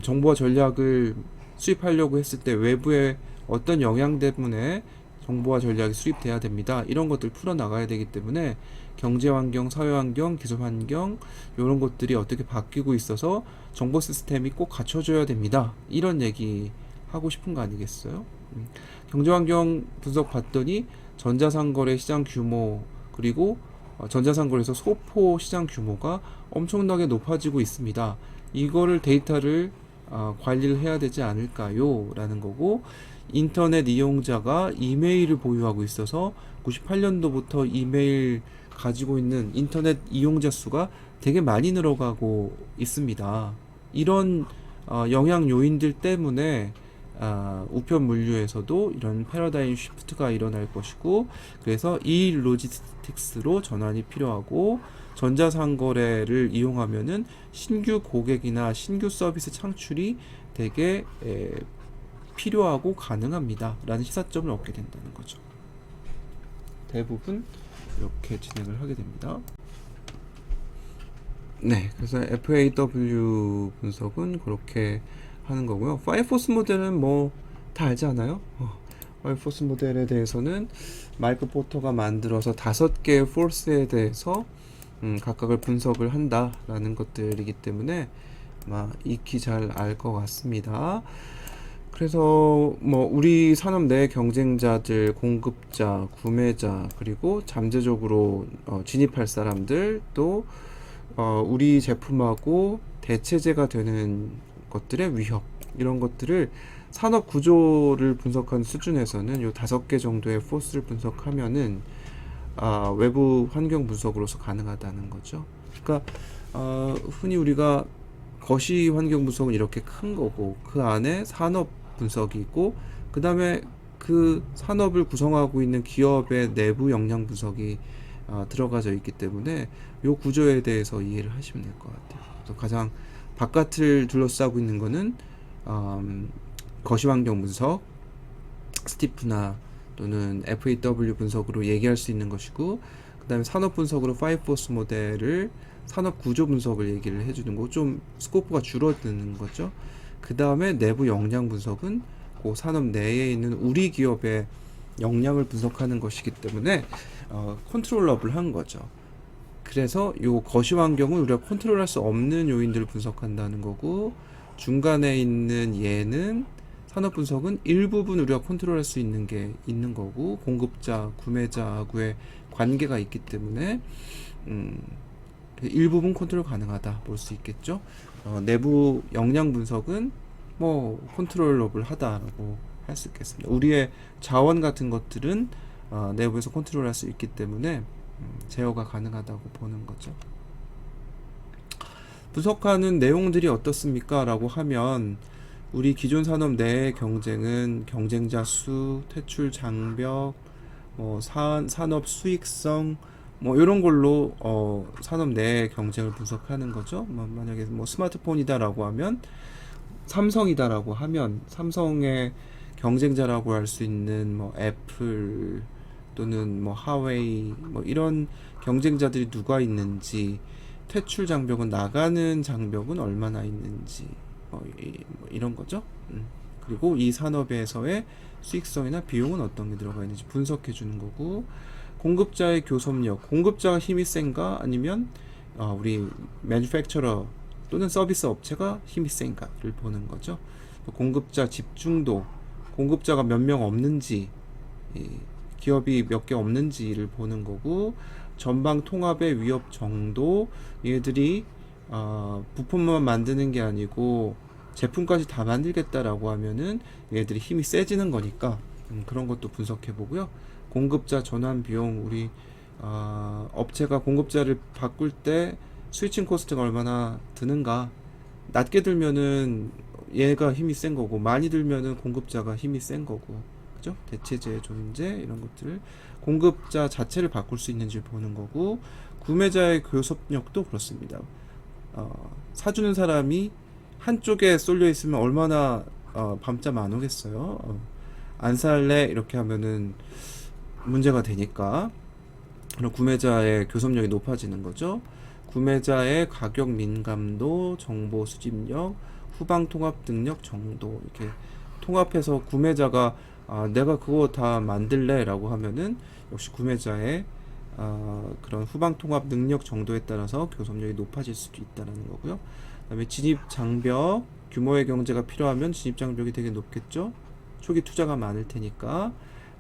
정보화 전략을 수립하려고 했을 때 외부의 어떤 영향 때문에 정보화 전략이 수립돼야 됩니다. 이런 것들 풀어나가야 되기 때문에 경제환경, 사회환경, 기술환경 이런 것들이 어떻게 바뀌고 있어서 정보 시스템이 꼭 갖춰줘야 됩니다. 이런 얘기 하고 싶은 거 아니겠어요? 경제환경 분석 봤더니 전자상거래 시장 규모, 그리고 전자상거래에서 소포 시장 규모가 엄청나게 높아지고 있습니다. 이거를 데이터를 관리를 해야 되지 않을까요? 라는 거고, 인터넷 이용자가 이메일을 보유하고 있어서 1998년도부터 이메일 가지고 있는 인터넷 이용자 수가 되게 많이 늘어가고 있습니다. 이런 영향 요인들 때문에 우편 물류에서도 이런 패러다임 시프트가 일어날 것이고, 그래서 이 로지스틱스로 전환이 필요하고, 전자상거래를 이용하면은 신규 고객이나 신규 서비스 창출이 되게 필요하고 가능합니다 라는 시사점을 얻게 된다는 거죠. 대부분 이렇게 진행을 하게 됩니다. 네, 그래서 FAW 분석은 그렇게 하는 거고요. 파이어포스 모델은 뭐 다 알지 않아요? 파이어포스 모델에 대해서는 마이크 포터가 만들어서 5개의 포스에 대해서 각각을 분석을 한다라는 것들이기 때문에 아마 익히 잘 알 것 같습니다. 그래서 뭐 우리 산업 내 경쟁자들, 공급자, 구매자, 그리고 잠재적으로 진입할 사람들, 또 우리 제품하고 대체제가 되는 것들의 위협, 이런 것들을 산업 구조를 분석한 수준에서는 요 5개 정도의 포스를 분석하면은 외부 환경 분석으로서 가능하다는 거죠. 그러니까 흔히 우리가 거시 환경 분석은 이렇게 큰 거고, 그 안에 산업 분석이 있고, 그 다음에 그 산업을 구성하고 있는 기업의 내부 역량 분석이 들어가져 있기 때문에 이 구조에 대해서 이해를 하시면 될 것 같아요. 그래서 가장 바깥을 둘러싸고 있는 거는 거시환경 분석, 스티프나 또는 FAW 분석으로 얘기할 수 있는 것이고, 그 다음에 산업 분석으로 파이포스 모델을 산업 구조 분석을 얘기를 해주는 거, 좀 스코프가 줄어드는 거죠. 그 다음에 내부 역량 분석은 그 산업 내에 있는 우리 기업의 역량을 분석하는 것이기 때문에 컨트롤러블한 거죠. 그래서 요 거시 환경은 우리가 컨트롤할 수 없는 요인들을 분석한다는 거고, 중간에 있는 얘는 산업 분석은 일부분 우리가 컨트롤할 수 있는 게 있는 거고, 공급자, 구매자하고의 관계가 있기 때문에 일부분 컨트롤 가능하다 볼 수 있겠죠. 내부 역량 분석은 뭐 컨트롤러블 하다라고 할 수 있겠습니다. 우리의 자원 같은 것들은 내부에서 컨트롤할 수 있기 때문에 제어가 가능하다고 보는 거죠. 분석하는 내용들이 어떻습니까? 라고 하면 우리 기존 산업 내의 경쟁은 경쟁자 수, 퇴출 장벽, 뭐 산업 수익성, 뭐 이런 걸로 산업 내의 경쟁을 분석하는 거죠. 만약에 뭐 스마트폰이다라고 하면 삼성이다라고 하면 삼성의 경쟁자라고 할 수 있는 뭐 애플 또는 뭐 하웨이, 뭐 이런 경쟁자들이 누가 있는지, 퇴출 장벽은 나가는 장벽은 얼마나 있는지, 뭐 이런 거죠. 그리고 이 산업에서의 수익성이나 비용은 어떤 게 들어가 있는지 분석해 주는 거고, 공급자의 교섭력, 공급자가 힘이 센가 아니면 우리 매니팩처러 또는 서비스 업체가 힘이 센가를 보는 거죠. 공급자 집중도, 공급자가 몇 명 없는지, 기업이 몇 개 없는지를 보는 거고, 전방 통합의 위협 정도, 얘들이 부품만 만드는 게 아니고 제품까지 다 만들겠다라고 하면은 얘들이 힘이 세지는 거니까 그런 것도 분석해 보고요. 공급자 전환 비용, 우리 업체가 공급자를 바꿀 때 스위칭 코스트가 얼마나 드는가. 낮게 들면은 얘가 힘이 센 거고, 많이 들면은 공급자가 힘이 센 거고, 그죠? 대체재의 존재, 이런 것들을 공급자 자체를 바꿀 수 있는지 보는 거고, 구매자의 교섭력도 그렇습니다. 사주는 사람이 한쪽에 쏠려 있으면 얼마나 밤잠 안 오겠어요. 안 살래 이렇게 하면은 문제가 되니까, 그럼 구매자의 교섭력이 높아지는 거죠. 구매자의 가격 민감도, 정보 수집력, 후방 통합 능력 정도, 이렇게 통합해서 구매자가 내가 그거 다 만들래 라고 하면은 역시 구매자의 그런 후방 통합 능력 정도에 따라서 교섭력이 높아질 수도 있다는 거고요. 그다음에 진입 장벽, 규모의 경제가 필요하면 진입 장벽이 되게 높겠죠. 초기 투자가 많을 테니까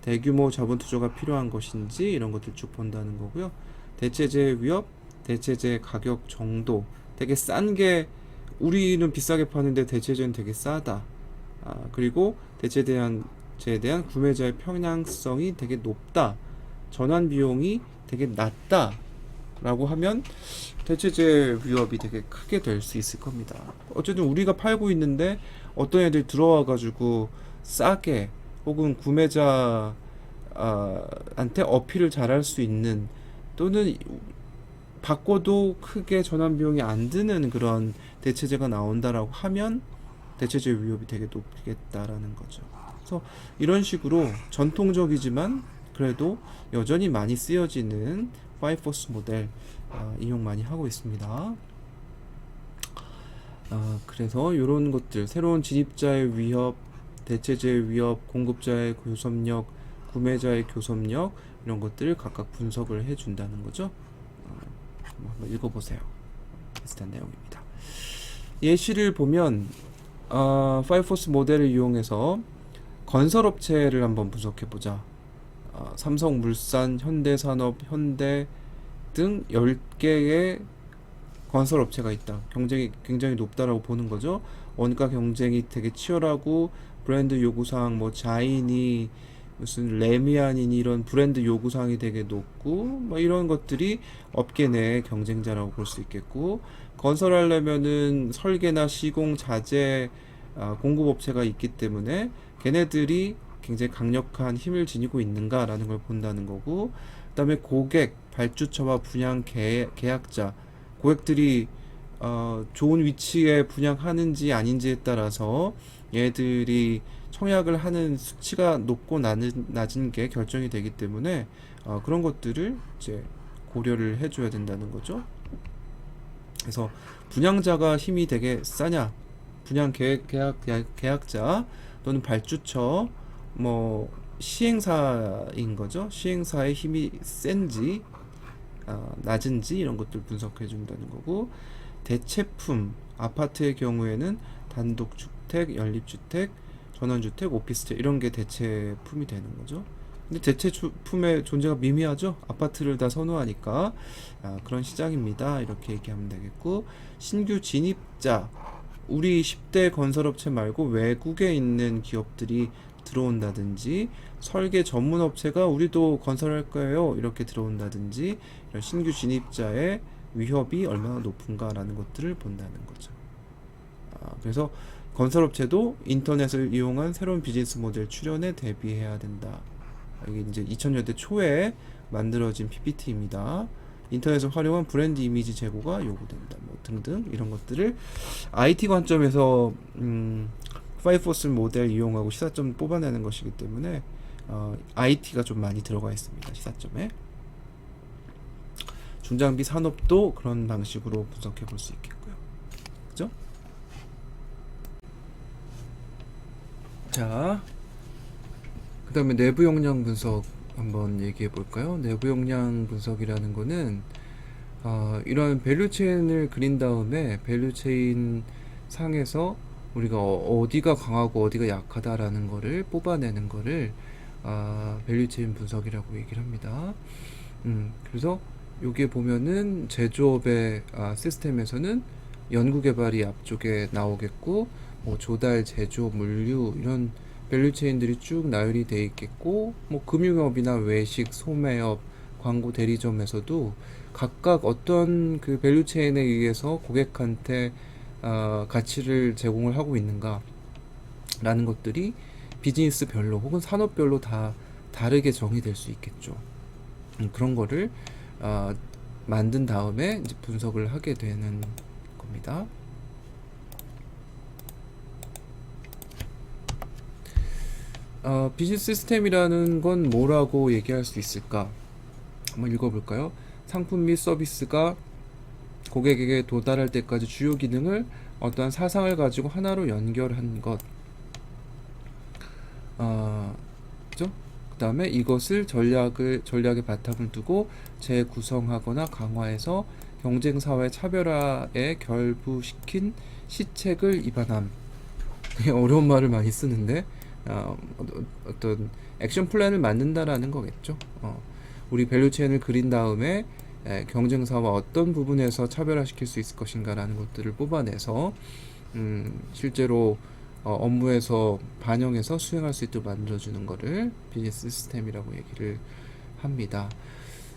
대규모 자본 투자가 필요한 것인지 이런 것들 쭉 본다는 거고요. 대체재 위협, 대체재 가격 정도, 되게 싼 게 우리는 비싸게 파는데 대체재는 되게 싸다. 그리고 대체재에 대한 구매자의 편향성이 되게 높다. 전환 비용이 되게 낮다라고 하면 대체재 위협이 되게 크게 될 수 있을 겁니다. 어쨌든 우리가 팔고 있는데 어떤 애들 들어와 가지고 싸게 혹은 구매자 한테 어필을 잘할 수 있는, 또는 바꿔도 크게 전환 비용이 안 드는 그런 대체재가 나온다라고 하면 대체재 위협이 되게 높겠다라는 거죠. 그래서 이런 식으로 전통적이지만 그래도 여전히 많이 쓰여지는 파이포스 모델 이용 많이 하고 있습니다. 그래서 이런 것들, 새로운 진입자의 위협, 대체재의 위협, 공급자의 교섭력, 구매자의 교섭력, 이런 것들을 각각 분석을 해준다는 거죠. 한번 읽어보세요. 비슷한 내용입니다. 예시를 보면 파이포스 모델을 이용해서 건설업체를 한번 분석해보자. 삼성물산, 현대산업, 현대 등 10개의 건설업체가 있다. 경쟁이 굉장히 높다라고 보는 거죠. 원가 경쟁이 되게 치열하고 브랜드 요구사항, 뭐 자인이 무슨 레미안이니 이런 브랜드 요구사항이 되게 높고, 뭐 이런 것들이 업계 내 경쟁자라고 볼 수 있겠고, 건설하려면은 설계나 시공, 자재 공급업체가 있기 때문에 걔네들이 굉장히 강력한 힘을 지니고 있는가라는 걸 본다는 거고, 그다음에 고객, 발주처와 분양 계약자, 고객들이 좋은 위치에 분양하는지 아닌지에 따라서 얘들이 청약을 하는 수치가 높고 낮은 게 결정이 되기 때문에 그런 것들을 이제 고려를 해줘야 된다는 거죠. 그래서 분양자가 힘이 되게 싸냐, 분양 계약자 또는 발주처, 뭐 시행사인 거죠. 시행사의 힘이 센지 낮은지 이런 것들 분석해 준다는 거고, 대체품, 아파트의 경우에는 단독주택, 연립주택, 전원주택, 오피스텔 이런 게 대체품이 되는 거죠. 근데 대체품의 존재가 미미하죠. 아파트를 다 선호하니까 그런 시장입니다. 이렇게 얘기하면 되겠고, 신규 진입자, 우리 10대 건설업체 말고 외국에 있는 기업들이 들어온다든지, 설계 전문 업체가 우리도 건설할 거예요 이렇게 들어온다든지, 이런 신규 진입자의 위협이 얼마나 높은가라는 것들을 본다는 거죠. 그래서 건설업체도 인터넷을 이용한 새로운 비즈니스 모델 출현에 대비해야 된다. 이게 이제 2000년대 초에 만들어진 PPT입니다. 인터넷을 활용한 브랜드 이미지 제고가 요구된다. 뭐 등등 이런 것들을 IT 관점에서 파이포스 모델 이용하고 시사점 뽑아내는 것이기 때문에 IT가 좀 많이 들어가 있습니다. 시사점에. 중장비 산업도 그런 방식으로 분석해 볼 수 있겠고요. 그죠? 자, 그 다음에 내부 역량 분석 한번 얘기해 볼까요? 내부 역량 분석이라는 거는 이런 밸류체인을 그린 다음에 밸류체인 상에서 우리가 어디가 강하고 어디가 약하다라는 거를 뽑아내는 거를 밸류체인 분석이라고 얘기를 합니다. 그래서 여기에 보면은 제조업의 시스템에서는 연구개발이 앞쪽에 나오겠고, 뭐 조달, 제조, 물류 이런 밸류체인들이 쭉 나열이 돼 있겠고, 뭐 금융업이나 외식, 소매업, 광고 대리점에서도 각각 어떤 그 밸류체인에 의해서 고객한테 가치를 제공을 하고 있는가 라는 것들이 비즈니스별로 혹은 산업별로 다 다르게 정의될 수 있겠죠. 그런 거를 만든 다음에 이제 분석을 하게 되는 겁니다. 비즈니스 시스템이라는 건 뭐라고 얘기할 수 있을까? 한번 읽어볼까요? 상품 및 서비스가 고객에게 도달할 때까지 주요 기능을 어떠한 사상을 가지고 하나로 연결한 것. 그죠? 그 다음에 이것을 전략의 바탕을 두고 재구성하거나 강화해서 경쟁사회 차별화에 결부시킨 시책을 입안함. 되게 어려운 말을 많이 쓰는데 어떤 액션 플랜을 만든다라는 거겠죠. 우리 밸류체인을 그린 다음에 경쟁사와 어떤 부분에서 차별화시킬 수 있을 것인가라는 것들을 뽑아내서 실제로 업무에서 반영해서 수행할 수 있도록 만들어주는 거를 비즈니스 시스템이라고 얘기를 합니다.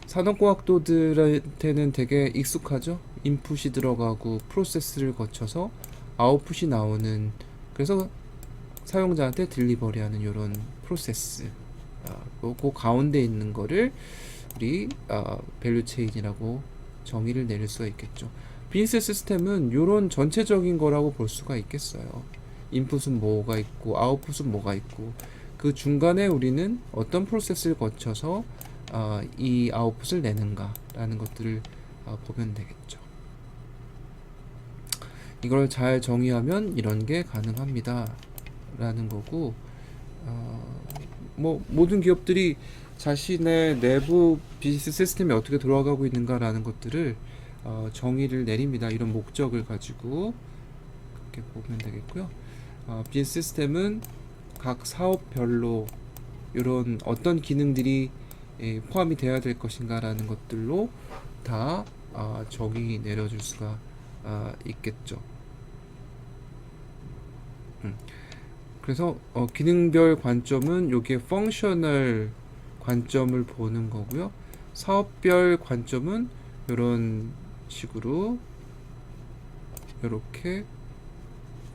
산업공학도들한테는 되게 익숙하죠. 인풋이 들어가고 프로세스를 거쳐서 아웃풋이 나오는, 그래서 사용자한테 딜리버리하는 이런 프로세스, 그 가운데 있는 거를 우리 밸류 체인이라고 정의를 내릴 수가 있겠죠. 비즈니스 시스템은 이런 전체적인 거라고 볼 수가 있겠어요. 인풋은 뭐가 있고 아웃풋은 뭐가 있고, 그 중간에 우리는 어떤 프로세스를 거쳐서 이 아웃풋을 내는가 라는 것들을 보면 되겠죠. 이걸 잘 정의하면 이런 게 가능합니다 라는 거고, 뭐 모든 기업들이 자신의 내부 비즈니스 시스템이 어떻게 돌아가고 있는가 라는 것들을 정의를 내립니다. 이런 목적을 가지고 그렇게 보면 되겠고요. 비즈니스 시스템은 각 사업별로 이런 어떤 기능들이 포함이 되어야 될 것인가 라는 것들로 다 정의 내려줄 수가 있겠죠. 그래서 기능별 관점은 요게 펑셔널 관점을 보는 거고요. 사업별 관점은 이런 식으로 이렇게,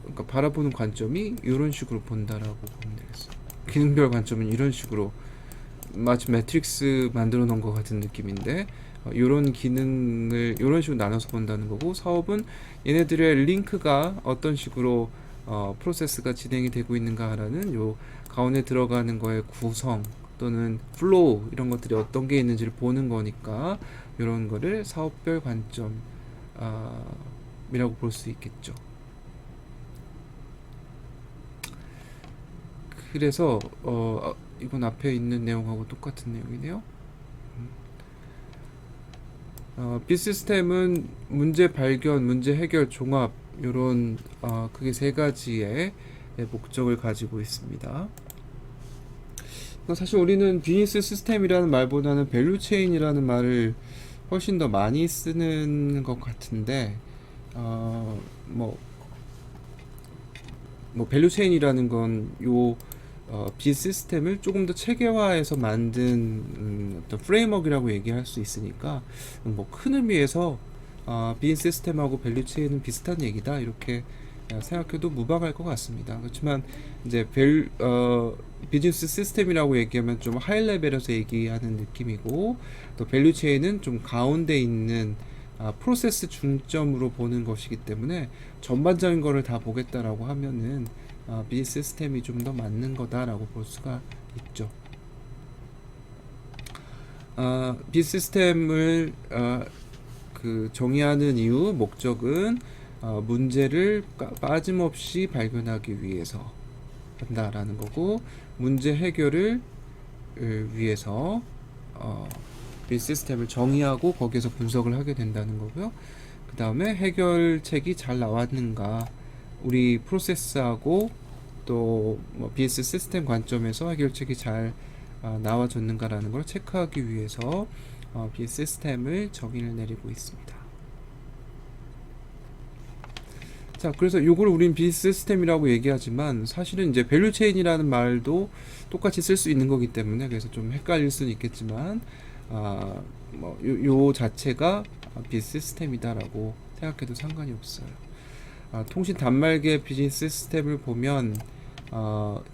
그러니까 바라보는 관점이 이런 식으로 본다라고 보면 되겠어요. 기능별 관점은 이런 식으로 마치 매트릭스 만들어 놓은 것 같은 느낌인데, 이런 기능을 이런 식으로 나눠서 본다는 거고, 사업은 얘네들의 링크가 어떤 식으로 프로세스가 진행이 되고 있는가라는 요 가운데 들어가는 거의 구성 또는 플로우 이런 것들이 어떤 게 있는지를 보는 거니까, 이런 거를 사업별 관점이라고 볼 수 있겠죠. 그래서 이건 앞에 있는 내용하고 똑같은 내용이네요. 비시스템은 문제 발견, 문제 해결, 종합, 요런 그게 세 가지의 목적을 가지고 있습니다. 사실 우리는 비즈니스 시스템이라는 말보다는 밸류 체인이라는 말을 훨씬 더 많이 쓰는 것 같은데, 밸류 체인이라는 건요 비시스템을 조금 더 체계화해서 만든 어떤 프레임워크라고 얘기할 수 있으니까, 큰 의미에서 비즈니스 시스템하고 밸류 체인은 비슷한 얘기다 이렇게 생각해도 무방할 것 같습니다. 그렇지만 이제 비즈니스 시스템이라고 얘기하면 좀 하이 레벨에서 얘기하는 느낌이고, 또 밸류 체인은 좀 가운데 있는 프로세스 중점으로 보는 것이기 때문에 전반적인 거를 다 보겠다라고 하면은 비즈니스 시스템이 좀 더 맞는 거다라고 볼 수가 있죠. 비즈니스 시스템을 그 정의하는 이유, 목적은 문제를 빠짐없이 발견하기 위해서 한다라는 거고, 문제 해결을 위해서 비즈니스 시스템을 정의하고 거기에서 분석을 하게 된다는 거고요. 그 다음에 해결책이 잘 나왔는가, 우리 프로세스하고 또 비즈니스 시스템 관점에서 해결책이 잘 나와줬는가라는 걸 체크하기 위해서 비즈니스 시스템을 정의를 내리고 있습니다. 자, 그래서 요거를 우린 비즈니스 시스템이라고 얘기하지만 사실은 이제 밸류 체인이라는 말도 똑같이 쓸 수 있는 거기 때문에, 그래서 좀 헷갈릴 수는 있겠지만 요 자체가 비즈니스 시스템이다라고 생각해도 상관이 없어요. 통신 단말기의 비즈니스 시스템을 보면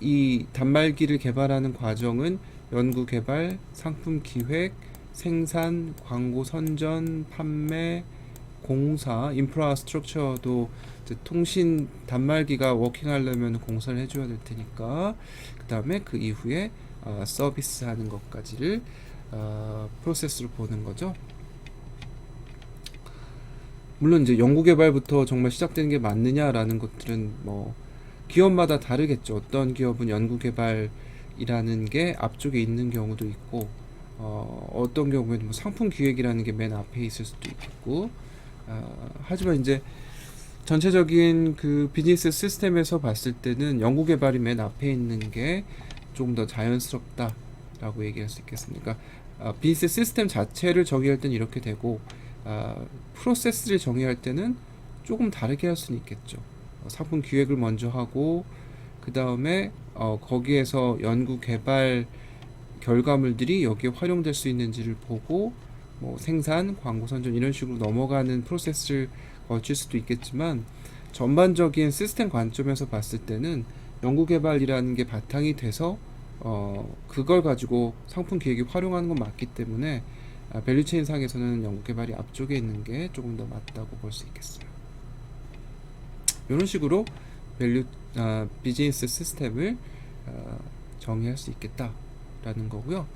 이 단말기를 개발하는 과정은 연구 개발, 상품 기획, 생산, 광고 선전, 판매, 공사, 인프라스트럭처도 통신 단말기가 워킹하려면 공사를 해줘야 될 테니까, 그 다음에 그 이후에 서비스 하는 것까지를 프로세스로 보는 거죠. 물론 이제 연구개발부터 정말 시작되는 게 맞느냐라는 것들은 기업마다 다르겠죠. 어떤 기업은 연구개발이라는 게 앞쪽에 있는 경우도 있고, 어떤 경우에는 상품 기획이라는 게 맨 앞에 있을 수도 있겠고, 하지만 이제 전체적인 그 비즈니스 시스템에서 봤을 때는 연구개발이 맨 앞에 있는 게 조금 더 자연스럽다라고 얘기할 수 있겠습니다. 비즈니스 시스템 자체를 정의할 때는 이렇게 되고, 프로세스를 정의할 때는 조금 다르게 할 수는 있겠죠. 상품 기획을 먼저 하고, 그 다음에 거기에서 연구 개발 결과물들이 여기에 활용될 수 있는지를 보고 뭐 생산, 광고 선전 이런 식으로 넘어가는 프로세스를 거칠 수도 있겠지만 전반적인 시스템 관점에서 봤을 때는 연구개발이라는 게 바탕이 돼서 그걸 가지고 상품 기획에 활용하는 건 맞기 때문에 밸류체인 상에서는 연구개발이 앞쪽에 있는 게 조금 더 맞다고 볼 수 있겠어요. 이런 식으로 비즈니스 시스템을 정의할 수 있겠다라는 거고요.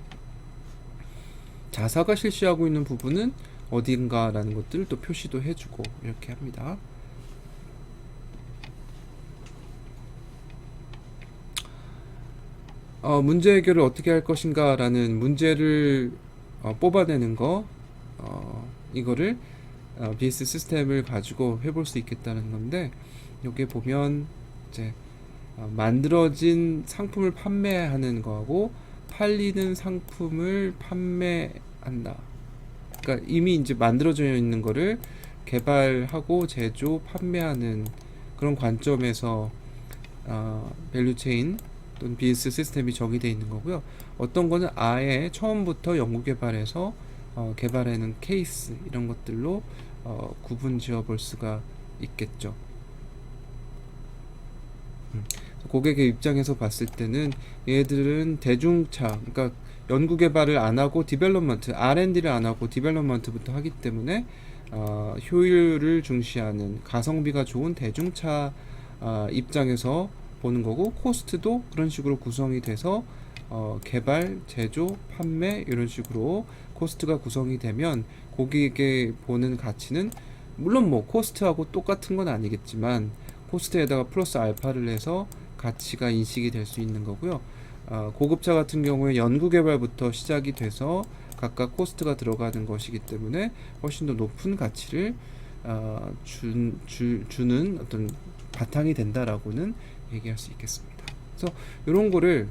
자사가 실시하고 있는 부분은 어딘가라는 것들을 또 표시도 해주고 이렇게 합니다. 문제 해결을 어떻게 할 것인가 라는 문제를 뽑아내는 거, 이거를 비즈니스 시스템을 가지고 해볼 수 있겠다는 건데, 여기에 보면 이제 만들어진 상품을 판매하는 거하고 팔리는 상품을 판매한다. 그러니까 이미 이제 만들어져 있는 거를 개발하고 제조, 판매하는 그런 관점에서 밸류체인 또는 비즈니스 시스템이 정의되어 있는 거고요. 어떤 거는 아예 처음부터 연구 개발해서 개발하는 케이스 이런 것들로 구분 지어 볼 수가 있겠죠. 고객의 입장에서 봤을 때는 얘들은 대중차, 그러니까 연구 개발을 안 하고 디벨롭먼트, R&D를 안 하고 디벨롭먼트부터 하기 때문에 효율을 중시하는 가성비가 좋은 대중차 입장에서 보는 거고, 코스트도 그런 식으로 구성이 돼서 개발, 제조, 판매 이런 식으로 코스트가 구성이 되면 고객에게 보는 가치는 물론 뭐 코스트하고 똑같은 건 아니겠지만 코스트에다가 플러스 알파를 해서 가치가 인식이 될 수 있는 거고요. 고급차 같은 경우에 연구 개발부터 시작이 돼서 각각 코스트가 들어가는 것이기 때문에 훨씬 더 높은 가치를 주는 어떤 바탕이 된다라고는 얘기할 수 있겠습니다. 그래서 이런 거를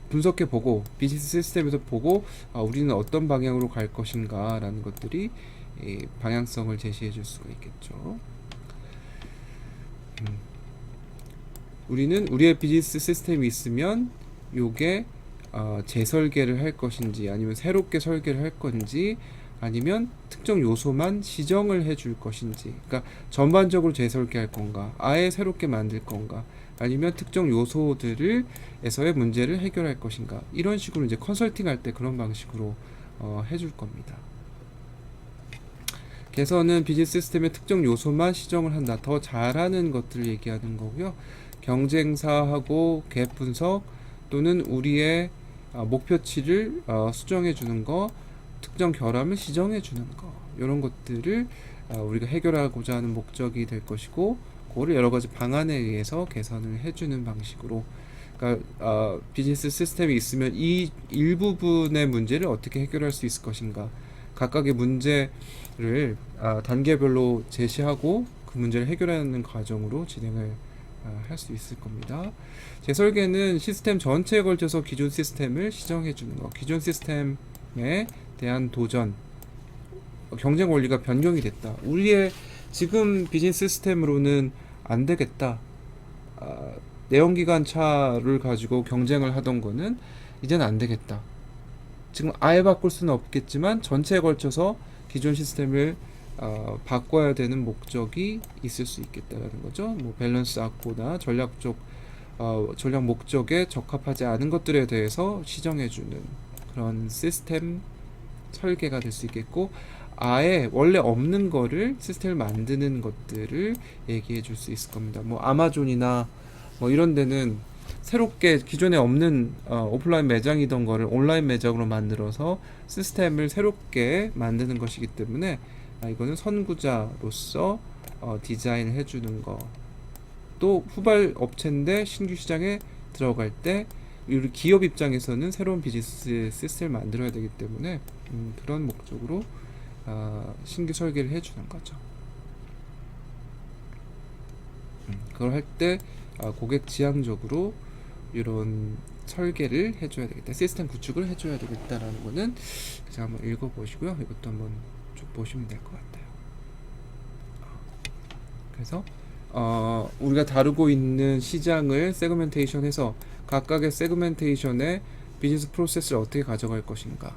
분석해 보고 비즈니스 시스템에서 보고 우리는 어떤 방향으로 갈 것인가 라는 것들이 방향성을 제시해 줄 수가 있겠죠. 우리는 우리의 비즈니스 시스템이 있으면 요게 재설계를 할 것인지 아니면 새롭게 설계를 할 건지 아니면 특정 요소만 시정을 해줄 것인지, 그러니까 전반적으로 재설계할 건가 아예 새롭게 만들 건가 아니면 특정 요소들을 에서의 문제를 해결할 것인가, 이런 식으로 이제 컨설팅 할 때 그런 방식으로 해줄 겁니다. 개선은 비즈니스 시스템의 특정 요소만 시정을 한다, 더 잘하는 것들을 얘기하는 거고요. 경쟁사하고 갭 분석 또는 우리의 목표치를 수정해 주는 거, 특정 결함을 시정해 주는 거, 이런 것들을 우리가 해결하고자 하는 목적이 될 것이고, 그거를 여러 가지 방안에 의해서 개선을 해주는 방식으로, 그러니까 비즈니스 시스템이 있으면 이 일부분의 문제를 어떻게 해결할 수 있을 것인가, 각각의 문제를 단계별로 제시하고 그 문제를 해결하는 과정으로 진행을 할 수 있을 겁니다. 재설계는 시스템 전체에 걸쳐서 기존 시스템을 시정해 주는 거, 기존 시스템에 대한 도전, 경쟁 원리가 변경이 됐다, 우리의 지금 비즈니스 시스템으로는 안 되겠다, 내연기관차를 가지고 경쟁을 하던 거는 이제는 안 되겠다, 지금 아예 바꿀 수는 없겠지만 전체에 걸쳐서 기존 시스템을 바꿔야 되는 목적이 있을 수 있겠다라는 거죠. 뭐 밸런스 악보나 전략 목적에 적합하지 않은 것들에 대해서 시정해주는 그런 시스템 설계가 될 수 있겠고, 아예 원래 없는 거를 시스템을 만드는 것들을 얘기해 줄 수 있을 겁니다. 뭐 아마존이나 뭐 이런 데는 새롭게 기존에 없는 오프라인 매장이던 거를 온라인 매장으로 만들어서 시스템을 새롭게 만드는 것이기 때문에 이거는 선구자로서 디자인을 해주는 거, 또 후발 업체인데 신규 시장에 들어갈 때 우리 기업 입장에서는 새로운 비즈니스 시스템을 만들어야 되기 때문에 그런 목적으로 신규 설계를 해주는 거죠. 그걸 할 때 고객 지향적으로 이런 설계를 해줘야 되겠다, 시스템 구축을 해줘야 되겠다라는 거는 제가 한번 읽어보시고요. 이것도 한번 좀 보시면 될 것 같아요. 그래서 우리가 다루고 있는 시장을 세그멘테이션해서 각각의 세그멘테이션의 비즈니스 프로세스를 어떻게 가져갈 것인가.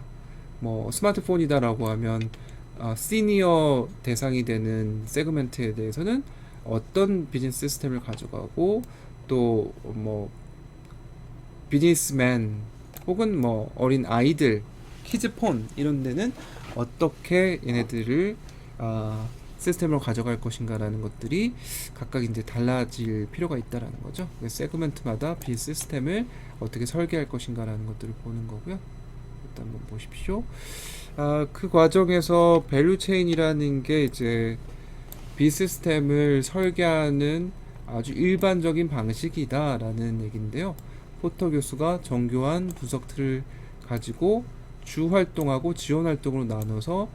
뭐 스마트폰이다라고 하면 시니어 대상이 되는 세그멘트에 대해서는 어떤 비즈니스 시스템을 가져가고 또 뭐 비즈니스맨 혹은 뭐 어린 아이들 키즈폰 이런 데는 어떻게 얘네들을 시스템으로 가져갈 것인가라는 것들이 각각 이제 달라질 필요가 있다라는 거죠. 세그멘트마다 비즈니스 시스템을 어떻게 설계할 것인가라는 것들을 보는 거고요. 일단 한번 보십시오. 그 과정에서 밸류 체인이라는 게 이제 비시스템을 설계하는 아주 일반적인 방식이다라는 얘기인데요. 포터 교수가 정교한 분석 틀을 가지고 주 활동하고 지원 활동으로 나눠서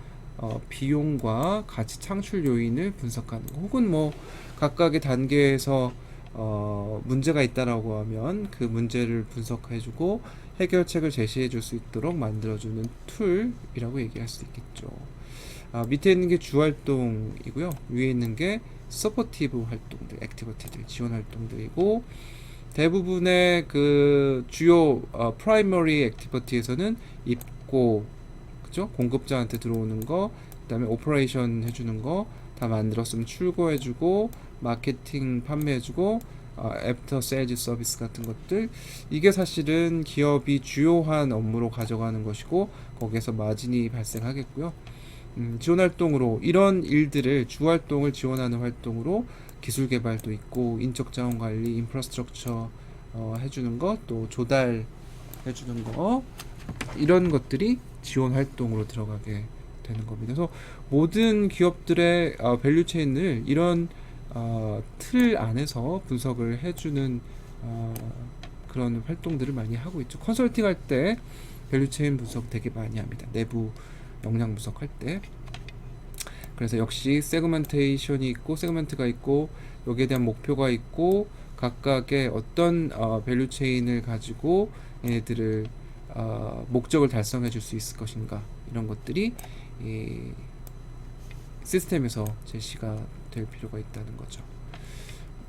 비용과 가치 창출 요인을 분석하는 거, 혹은 뭐 각각의 단계에서 문제가 있다라고 하면 그 문제를 분석해주고 해결책을 제시해줄 수 있도록 만들어주는 툴이라고 얘기할 수 있겠죠. 밑에 있는 게 주 활동이고요. 위에 있는 게 서포티브 활동들, 액티비티들, 지원 활동들이고, 대부분의 그 주요 프라이머리 액티비티에서는 입고, 그죠? 공급자한테 들어오는 거, 그다음에 오퍼레이션 해주는 거 다 만들었으면 출고해주고, 마케팅 판매해주고, 애프터 세일즈 서비스 같은 것들, 이게 사실은 기업이 주요한 업무로 가져가는 것이고 거기에서 마진이 발생하겠고요. 지원 활동으로 이런 일들을 주 활동을 지원하는 활동으로 기술 개발도 있고 인적 자원 관리, 인프라스트럭처 해주는 것, 또 조달 해주는 거, 이런 것들이 지원 활동으로 들어가게 되는 겁니다. 그래서 모든 기업들의 밸류 체인을 이런 틀 안에서 분석을 해주는 그런 활동들을 많이 하고 있죠. 컨설팅 할 때 밸류 체인 분석 되게 많이 합니다. 내부 역량 분석할 때. 그래서 역시 세그멘테이션이 있고 세그멘트가 있고 여기에 대한 목표가 있고 각각의 어떤 밸류 체인을 가지고 얘네들을 목적을 달성해 줄 수 있을 것인가, 이런 것들이 이 시스템에서 제시가 될 필요가 있다는 거죠.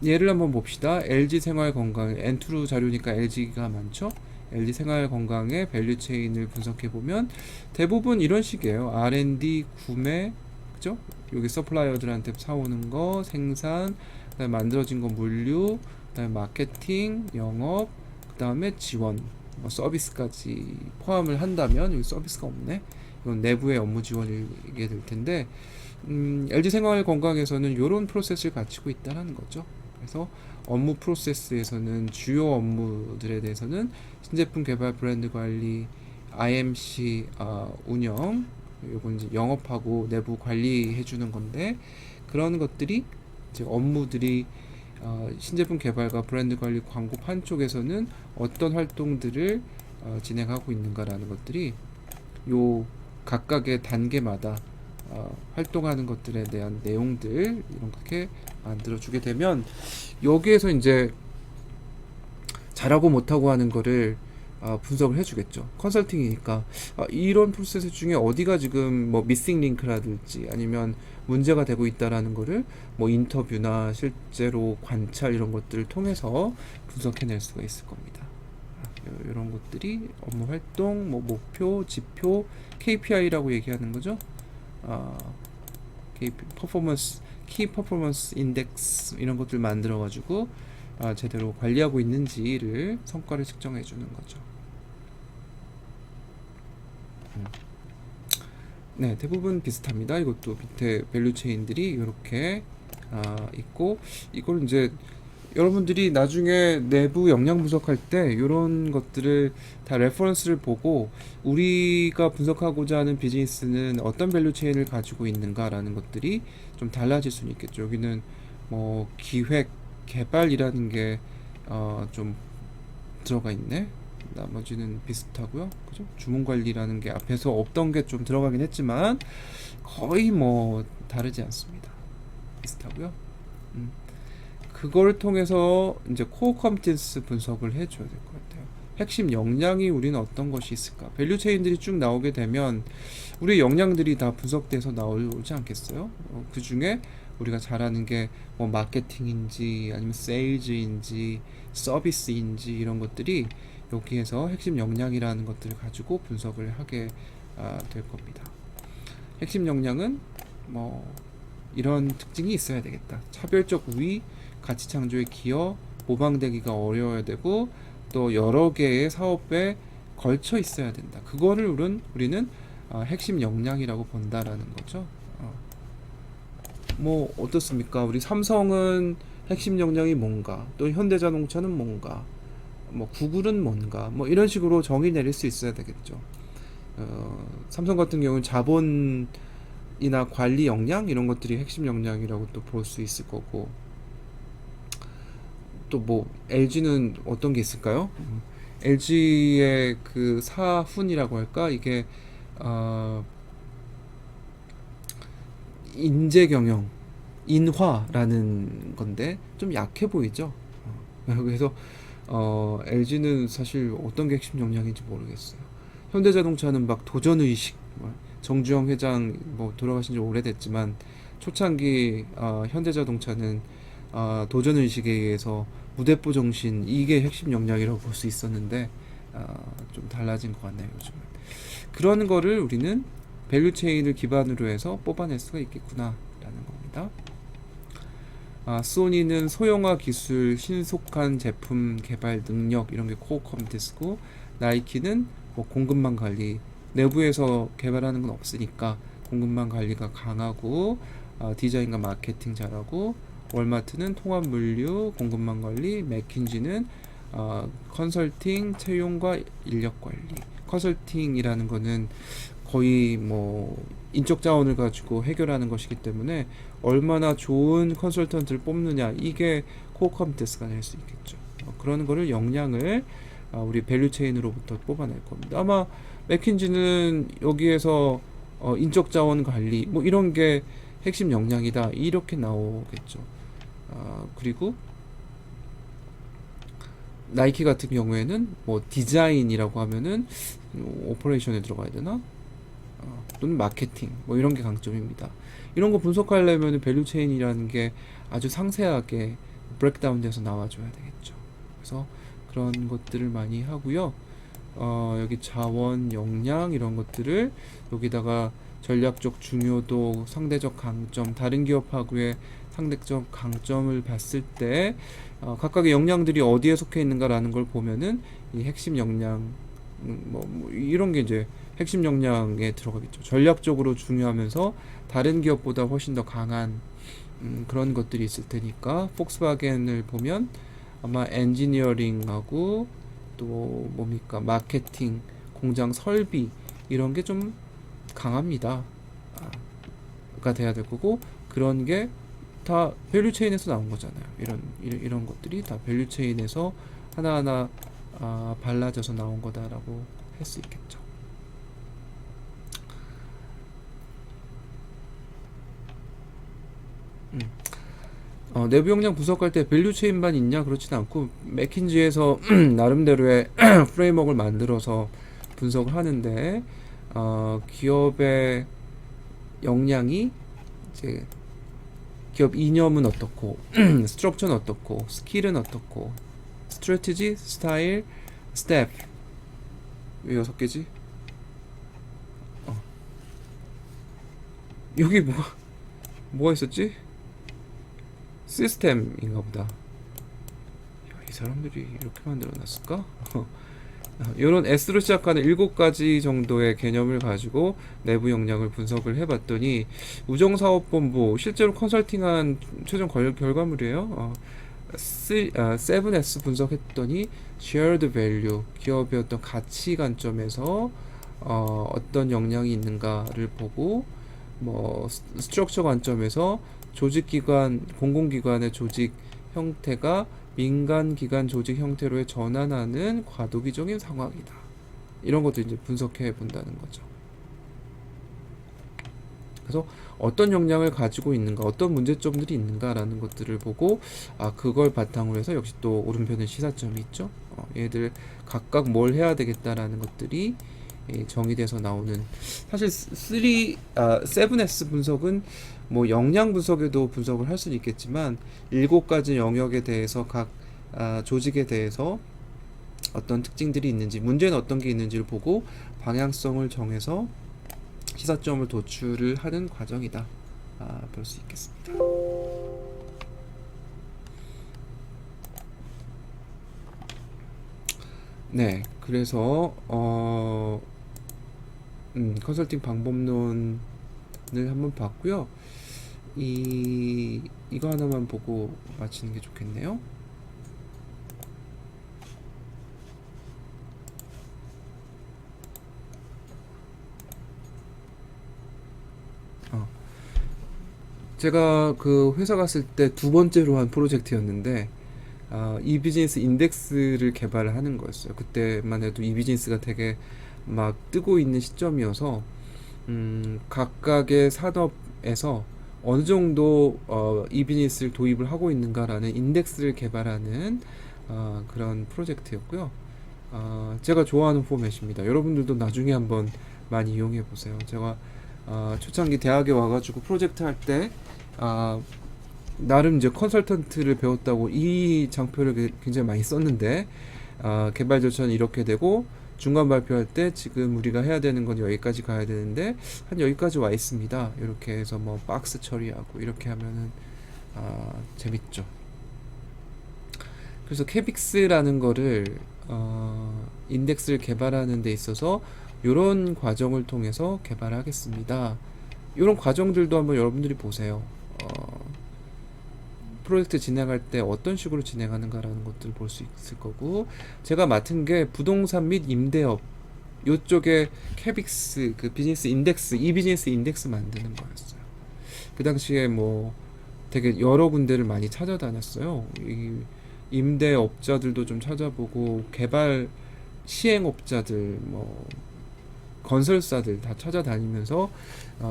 예를 한번 봅시다. LG 생활 건강, 엔투루 자료니까 LG가 많죠. LG 생활 건강의 밸류 체인을 분석해 보면 대부분 이런 식이에요. R&D, 구매, 그죠? 여기 서플라이어들한테 사오는 거, 생산, 그다음에 만들어진 거 물류, 그다음에 마케팅, 영업, 그다음에 지원, 뭐 서비스까지 포함을 한다면, 여기 서비스가 없네. 이건 내부의 업무 지원이게 될 텐데, LG 생활 건강에서는 이런 프로세스를 갖추고 있다는 거죠. 그래서 업무 프로세스에서는 주요 업무들에 대해서는 신제품 개발, 브랜드 관리, IMC 운영, 요건 이제 영업하고 내부 관리해 주는 건데, 그런 것들이 이제 업무들이 신제품 개발과 브랜드 관리, 광고판 쪽에서는 어떤 활동들을 진행하고 있는가라는 것들이 요 각각의 단계마다 활동하는 것들에 대한 내용들 이렇게 만들어 주게 되면, 여기에서 이제 잘하고 못하고 하는 거를 분석을 해주겠죠. 컨설팅이니까 이런 프로세스 중에 어디가 지금 뭐 미싱 링크라든지 아니면 문제가 되고 있다라는 거를 뭐 인터뷰나 실제로 관찰 이런 것들을 통해서 분석해낼 수가 있을 겁니다. 이런 것들이 업무 활동, 뭐 목표, 지표, KPI라고 얘기하는 거죠. 퍼포먼스, 키 퍼포먼스 인덱스 이런 것들 만들어 가지고 제대로 관리하고 있는지를 성과를 측정해 주는 거죠. 네, 대부분 비슷합니다. 이것도 밑에 밸류 체인들이 이렇게 있고, 이걸 이제 여러분들이 나중에 내부 역량 분석할 때 이런 것들을 다 레퍼런스를 보고 우리가 분석하고자 하는 비즈니스는 어떤 밸류 체인을 가지고 있는가라는 것들이 좀 달라질 수는 있겠죠. 여기는 뭐 기획, 개발이라는 게 좀 들어가 있네. 나머지는 비슷하고요. 그죠? 주문 관리라는 게 앞에서 없던 게 좀 들어가긴 했지만 거의 뭐 다르지 않습니다. 비슷하고요. 그걸 통해서 이제 코어 컴피턴스 분석을 해줘야 될 것 같아요. 핵심 역량이 우리는 어떤 것이 있을까? 밸류 체인들이 쭉 나오게 되면 우리 역량들이 다 분석돼서 나오지 않겠어요? 그 중에 우리가 잘하는 게 뭐 마케팅인지 아니면 세일즈인지 서비스인지 이런 것들이 여기에서 핵심 역량이라는 것들을 가지고 분석을 하게 될 겁니다. 핵심 역량은 뭐 이런 특징이 있어야 되겠다. 차별적 우위, 가치 창조에 기여, 모방되기가 어려워야 되고 또 여러 개의 사업에 걸쳐 있어야 된다. 그거를 우리는 핵심 역량이라고 본다라는 거죠. 뭐 어떻습니까? 우리 삼성은 핵심 역량이 뭔가, 또 현대자동차는 뭔가, 뭐 구글은 뭔가, 뭐 이런 식으로 정의 내릴 수 있어야 되겠죠. 삼성 같은 경우는 자본이나 관리 역량 이런 것들이 핵심 역량이라고 또 볼 수 있을 거고, 또 뭐 LG는 어떤 게 있을까요? LG의 그 사훈이라고 할까? 이게 인재 경영, 인화라는 건데 좀 약해 보이죠. 그래서 LG는 사실 어떤 게 핵심 역량인지 모르겠어요. 현대자동차는 막 도전 의식, 정주영 회장 뭐 돌아가신 지 오래됐지만 초창기 현대자동차는 도전 의식에 의해서 무대포 정신 이게 핵심 역량이라고 볼 수 있었는데 좀 달라진 것 같네요 요즘은. 그런 거를 우리는 밸류 체인을 기반으로 해서 뽑아낼 수가 있겠구나 라는 겁니다. 소니는 소형화 기술, 신속한 제품 개발 능력 이런 게 코어 컴피ten스고, 나이키는 뭐 공급망 관리, 내부에서 개발하는 건 없으니까 공급망 관리가 강하고 디자인과 마케팅 잘하고, 월마트는 통합 물류, 공급망 관리, 맥킨지는 컨설팅, 채용과 인력 관리. 컨설팅이라는 거는 거의 뭐 인적 자원을 가지고 해결하는 것이기 때문에 얼마나 좋은 컨설턴트를 뽑느냐 이게 코어 컴피텐스가 될 수 있겠죠. 그런 거를 역량을 우리 밸류 체인으로부터 뽑아낼 겁니다. 아마 맥킨지는 여기에서 인적 자원 관리 뭐 이런 게 핵심 역량이다 이렇게 나오겠죠. 그리고 나이키 같은 경우에는 뭐 디자인이라고 하면은 오퍼레이션에 들어가야 되나? 또는 마케팅 뭐 이런 게 강점입니다. 이런 거 분석하려면 밸류 체인이라는 게 아주 상세하게 브레이크다운 돼서 나와줘야 되겠죠. 그래서 그런 것들을 많이 하고요. 여기 자원, 역량 이런 것들을 여기다가 전략적 중요도, 상대적 강점, 다른 기업하고의 상대적 강점을 봤을 때 각각의 역량들이 어디에 속해 있는가라는 걸 보면은 이 핵심 역량 뭐 이런 게 이제 핵심 역량에 들어가겠죠. 전략적으로 중요하면서 다른 기업보다 훨씬 더 강한 그런 것들이 있을 테니까 폭스바겐을 보면 아마 엔지니어링하고 또 뭡니까 마케팅, 공장 설비 이런 게 좀 강합니다. 가 돼야 될 거고, 그런 게 다 밸류 체인에서 나온 거잖아요. 이런 것들이 다 밸류 체인에서 하나하나 발라져서 나온 거다라고 할 수 있겠죠. 내부 역량 분석할 때 밸류 체인만 있냐 그렇진 않고 맥킨지에서 나름대로의 프레임워크를 만들어서 분석을 하는데 기업의 역량이 이제 기업 이념은 어떻고 스트럭처는 어떻고 스킬은 어떻고 스트래티지, 스타일, 스텝 왜 6개지? 여기 뭐가 있었지? 시스템인가 보다. 야, 이 사람들이 이렇게 만들어 놨을까? 이런 S로 시작하는 7가지 정도의 개념을 가지고 내부 역량을 분석을 해봤더니 우정사업본부 실제로 컨설팅한 최종 결과물이에요. 7S 분석했더니 shared value, 기업의 어떤 가치 관점에서 어떤 역량이 있는가를 보고, 뭐 스트럭처 관점에서 조직기관, 공공기관의 조직 형태가 민간기관 조직 형태로의 전환하는 과도기적인 상황이다. 이런 것도 이제 분석해 본다는 거죠. 그래서 어떤 역량을 가지고 있는가, 어떤 문제점들이 있는가라는 것들을 보고 그걸 바탕으로 해서 역시 또 오른편에 시사점이 있죠. 얘들 각각 뭘 해야 되겠다라는 것들이 정의돼서 나오는, 사실 7S 분석은 뭐 역량 분석에도 분석을 할 수는 있겠지만 7가지 영역에 대해서 각 조직에 대해서 어떤 특징들이 있는지, 문제는 어떤 게 있는지를 보고 방향성을 정해서 시사점을 도출을 하는 과정이다, 볼 수 있겠습니다. 네, 그래서 컨설팅 방법론을 한번 봤고요. 이거 하나만 보고 마치는 게 좋겠네요. 제가 그 회사 갔을 때 두 번째로 한 프로젝트였는데, 이 비즈니스 인덱스를 개발하는 거였어요. 그때만 해도 이 비즈니스가 되게 막 뜨고 있는 시점이어서 각각의 산업에서 어느 정도 이 비즈니스를 도입을 하고 있는가라는 인덱스를 개발하는 그런 프로젝트였고요. 제가 좋아하는 포맷입니다. 여러분들도 나중에 한번 많이 이용해 보세요. 제가 초창기 대학에 와가지고 프로젝트 할 때 나름 이제 컨설턴트를 배웠다고 이 장표를 굉장히 많이 썼는데, 개발 절차는 이렇게 되고 중간 발표할 때 지금 우리가 해야 되는 건 여기까지 가야 되는데 한 여기까지 와 있습니다. 이렇게 해서 뭐 박스 처리하고 이렇게 하면은 재밌죠. 그래서 케빅스라는 거를 인덱스를 개발하는 데 있어서 이런 과정을 통해서 개발하겠습니다. 이런 과정들도 한번 여러분들이 보세요. 프로젝트 진행할 때 어떤 식으로 진행하는가라는 것들을 볼 수 있을 거고, 제가 맡은 게 부동산 및 임대업 요쪽에 케빅스 그 비즈니스 인덱스, 이 비즈니스 인덱스 만드는 거였어요. 그 당시에 뭐 되게 여러 군데를 많이 찾아다녔어요. 이 임대업자들도 좀 찾아보고 개발 시행업자들, 뭐 건설사들 다 찾아다니면서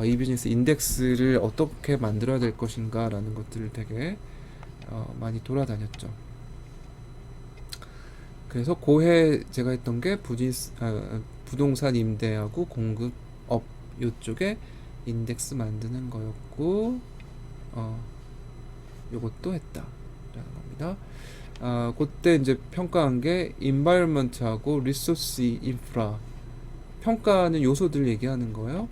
이 비즈니스 인덱스를 어떻게 만들어야 될 것인가 라는 것들을 되게 많이 돌아다녔죠. 그래서 고해 제가 했던 게 부동산 임대하고 공급업 요쪽에 인덱스 만드는 거였고, 요것도 했다 라는 겁니다. 그때 이제 평가한 게 environment하고 resource infra, 평가하는 요소들 얘기하는 거예요.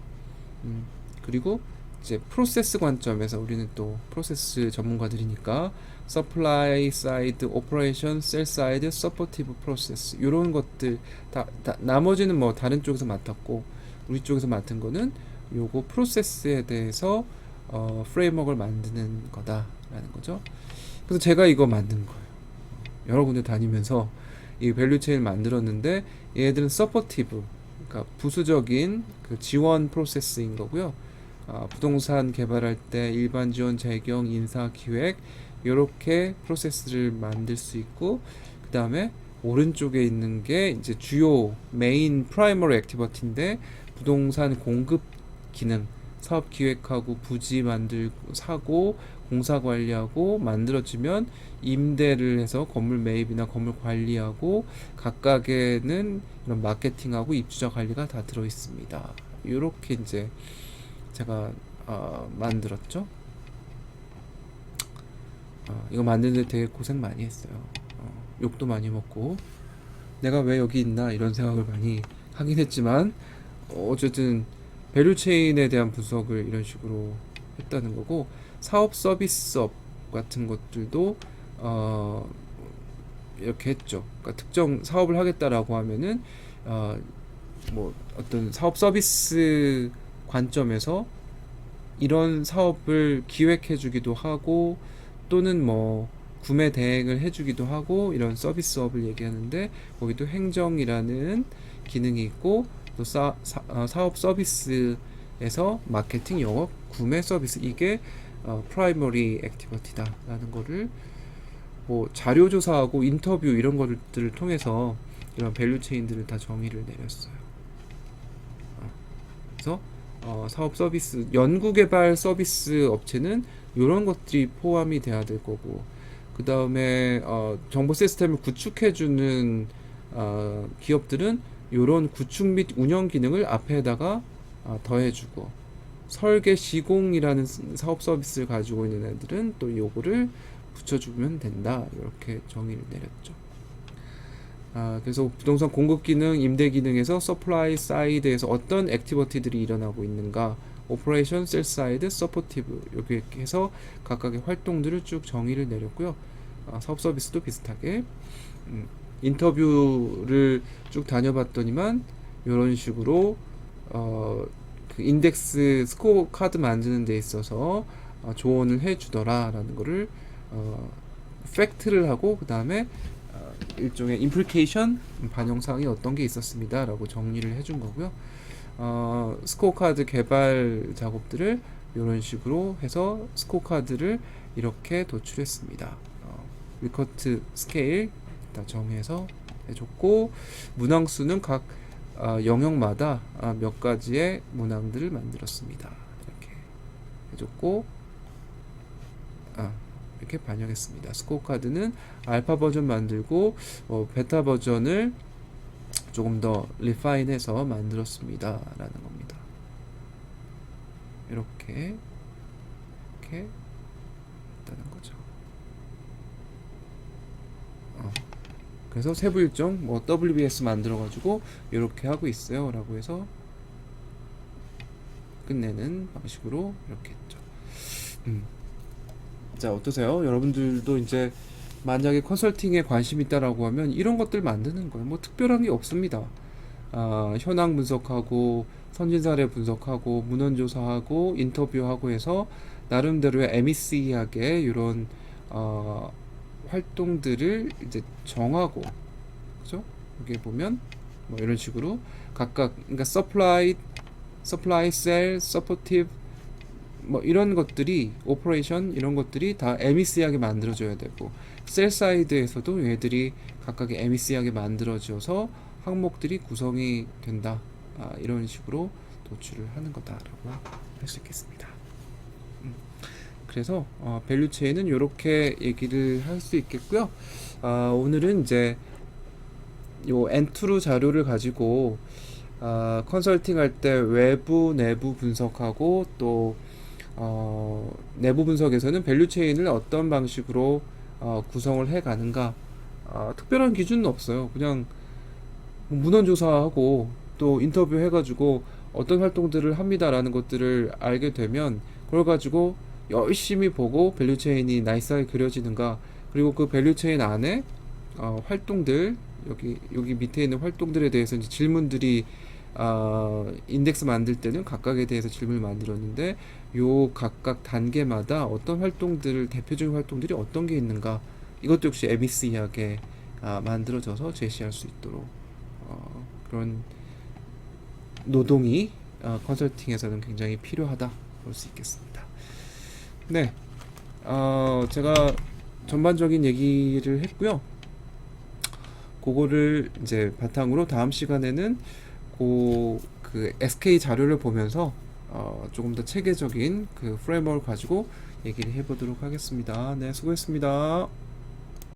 그리고 이제 프로세스 관점에서, 우리는 또 프로세스 전문가들이니까 supply side operation, sell side supportive process, 이런 것들 다 나머지는 뭐 다른 쪽에서 맡았고, 우리 쪽에서 맡은 거는 요거 프로세스에 대해서 프레임워크를 만드는 거다라는 거죠. 그래서 제가 이거 만든 거예요. 여러 군데 다니면서 이 밸류 체인을 만들었는데, 얘들은 서포티브, 그러니까 부수적인 그 지원 프로세스인 거고요. 부동산 개발할 때 일반 지원, 재경, 인사, 기획, 이렇게 프로세스를 만들 수 있고, 그 다음에 오른쪽에 있는 게 이제 주요 메인 프라이머리 액티비티인데, 부동산 공급 기능, 사업 기획하고 부지 만들고 사고 공사 관리하고 만들어지면 임대를 해서 건물 매입이나 건물 관리하고, 각각에는 이런 마케팅하고 입주자 관리가 다 들어 있습니다. 이렇게 이제 제가 만들었죠. 이거 만드는데 되게 고생 많이 했어요. 욕도 많이 먹고 내가 왜 여기 있나 이런 생각을 많이 하긴 했지만, 어쨌든 밸류 체인에 대한 분석을 이런 식으로 했다는 거고, 사업 서비스업 같은 것들도 이렇게 했죠. 그러니까 특정 사업을 하겠다라고 하면은 뭐 어떤 사업 서비스 관점에서 이런 사업을 기획해 주기도 하고, 또는 뭐 구매 대행을 해주기도 하고, 이런 서비스업을 얘기하는데, 거기도 행정이라는 기능이 있고, 또 사업 서비스에서 마케팅, 영업, 구매 서비스, 이게 프라이머리 액티비티다 라는 거를 뭐 자료 조사하고 인터뷰 이런 것들을 통해서 이런 밸류 체인들을 다 정의를 내렸어요. 그래서 사업 서비스, 연구개발 서비스 업체는 이런 것들이 포함이 돼야 될 거고, 그 다음에 정보 시스템을 구축해주는 기업들은 요런 구축 및 운영 기능을 앞에다가 더해주고, 설계 시공이라는 사업 서비스를 가지고 있는 애들은 또 요거를 붙여주면 된다. 이렇게 정의를 내렸죠. 그래서 부동산 공급 기능, 임대 기능에서 서플라이 사이드에서 어떤 액티비티들이 일어나고 있는가, 오퍼레이션, 셀 사이드, 서포티브, 이렇게 해서 각각의 활동들을 쭉 정의를 내렸고요. 사업 서비스도 비슷하게 인터뷰를 쭉 다녀봤더니만 이런 식으로 그 인덱스 스코어 카드 만드는 데 있어서 조언을 해주더라라는 거를 팩트를 하고, 그 다음에 일종의 임플리케이션 반영사항이 어떤 게 있었습니다라고 정리를 해준 거고요. 스코어 카드 개발 작업들을 이런 식으로 해서 스코어 카드를 이렇게 도출했습니다. 리커트 스케일 다 정해서 해줬고, 문항수는 각 영역마다 몇 가지의 문항들을 만들었습니다. 이렇게 해줬고, 이렇게 반영했습니다. 스코어 카드는 알파 버전 만들고 베타 버전을 조금 더 리파인해서 만들었습니다 라는 겁니다. 이렇게 있다는 거죠. 그래서 세부 일정 뭐 WBS 만들어 가지고 이렇게 하고 있어요 라고 해서 끝내는 방식으로 이렇게 했죠. 자, 어떠세요? 여러분들도 이제 만약에 컨설팅에 관심 있다라고 하면 이런 것들 만드는 거예요. 뭐 특별한 게 없습니다. 현황 분석하고 선진 사례 분석하고 문헌 조사하고 인터뷰하고 해서 나름대로의 MEC하게 이런 활동들을 이제 정하고, 그죠? 여기 보면 뭐 이런 식으로 각각, 그러니까 서플라이, 셀, 서포티브, 뭐 이런 것들이, 오퍼레이션 이런 것들이 다 MEC하게 만들어져야 되고, 셀 사이드에서도 얘들이 각각의 MEC하게 만들어져서 항목들이 구성이 된다. 이런 식으로 도출을 하는 거다라고 할 수 있겠습니다. 그래서 밸류 체인은 이렇게 얘기를 할 수 있겠고요. 오늘은 이제 요 엔투루 자료를 가지고 컨설팅 할 때 외부 내부 분석하고 또 내부 분석에서는 밸류 체인을 어떤 방식으로 구성을 해 가는가, 특별한 기준은 없어요. 그냥 문헌 조사하고 또 인터뷰 해가지고 어떤 활동들을 합니다라는 것들을 알게 되면 그걸 가지고 열심히 보고 밸류 체인이 나이스하게 그려지는가, 그리고 그 밸류 체인 안에 활동들, 여기 밑에 있는 활동들에 대해서 이제 질문들이 인덱스 만들 때는 각각에 대해서 질문을 만들었는데, 요 각각 단계마다 어떤 활동들을, 대표적인 활동들이 어떤 게 있는가, 이것도 역시 ABC하게 만들어져서 제시할 수 있도록 그런 노동이 컨설팅에서는 굉장히 필요하다 볼 수 있겠습니다. 네, 제가 전반적인 얘기를 했고요. 그거를 이제 바탕으로 다음 시간에는 그 SK 자료를 보면서 조금 더 체계적인 그 프레임워크를 가지고 얘기를 해보도록 하겠습니다. 네, 수고했습니다.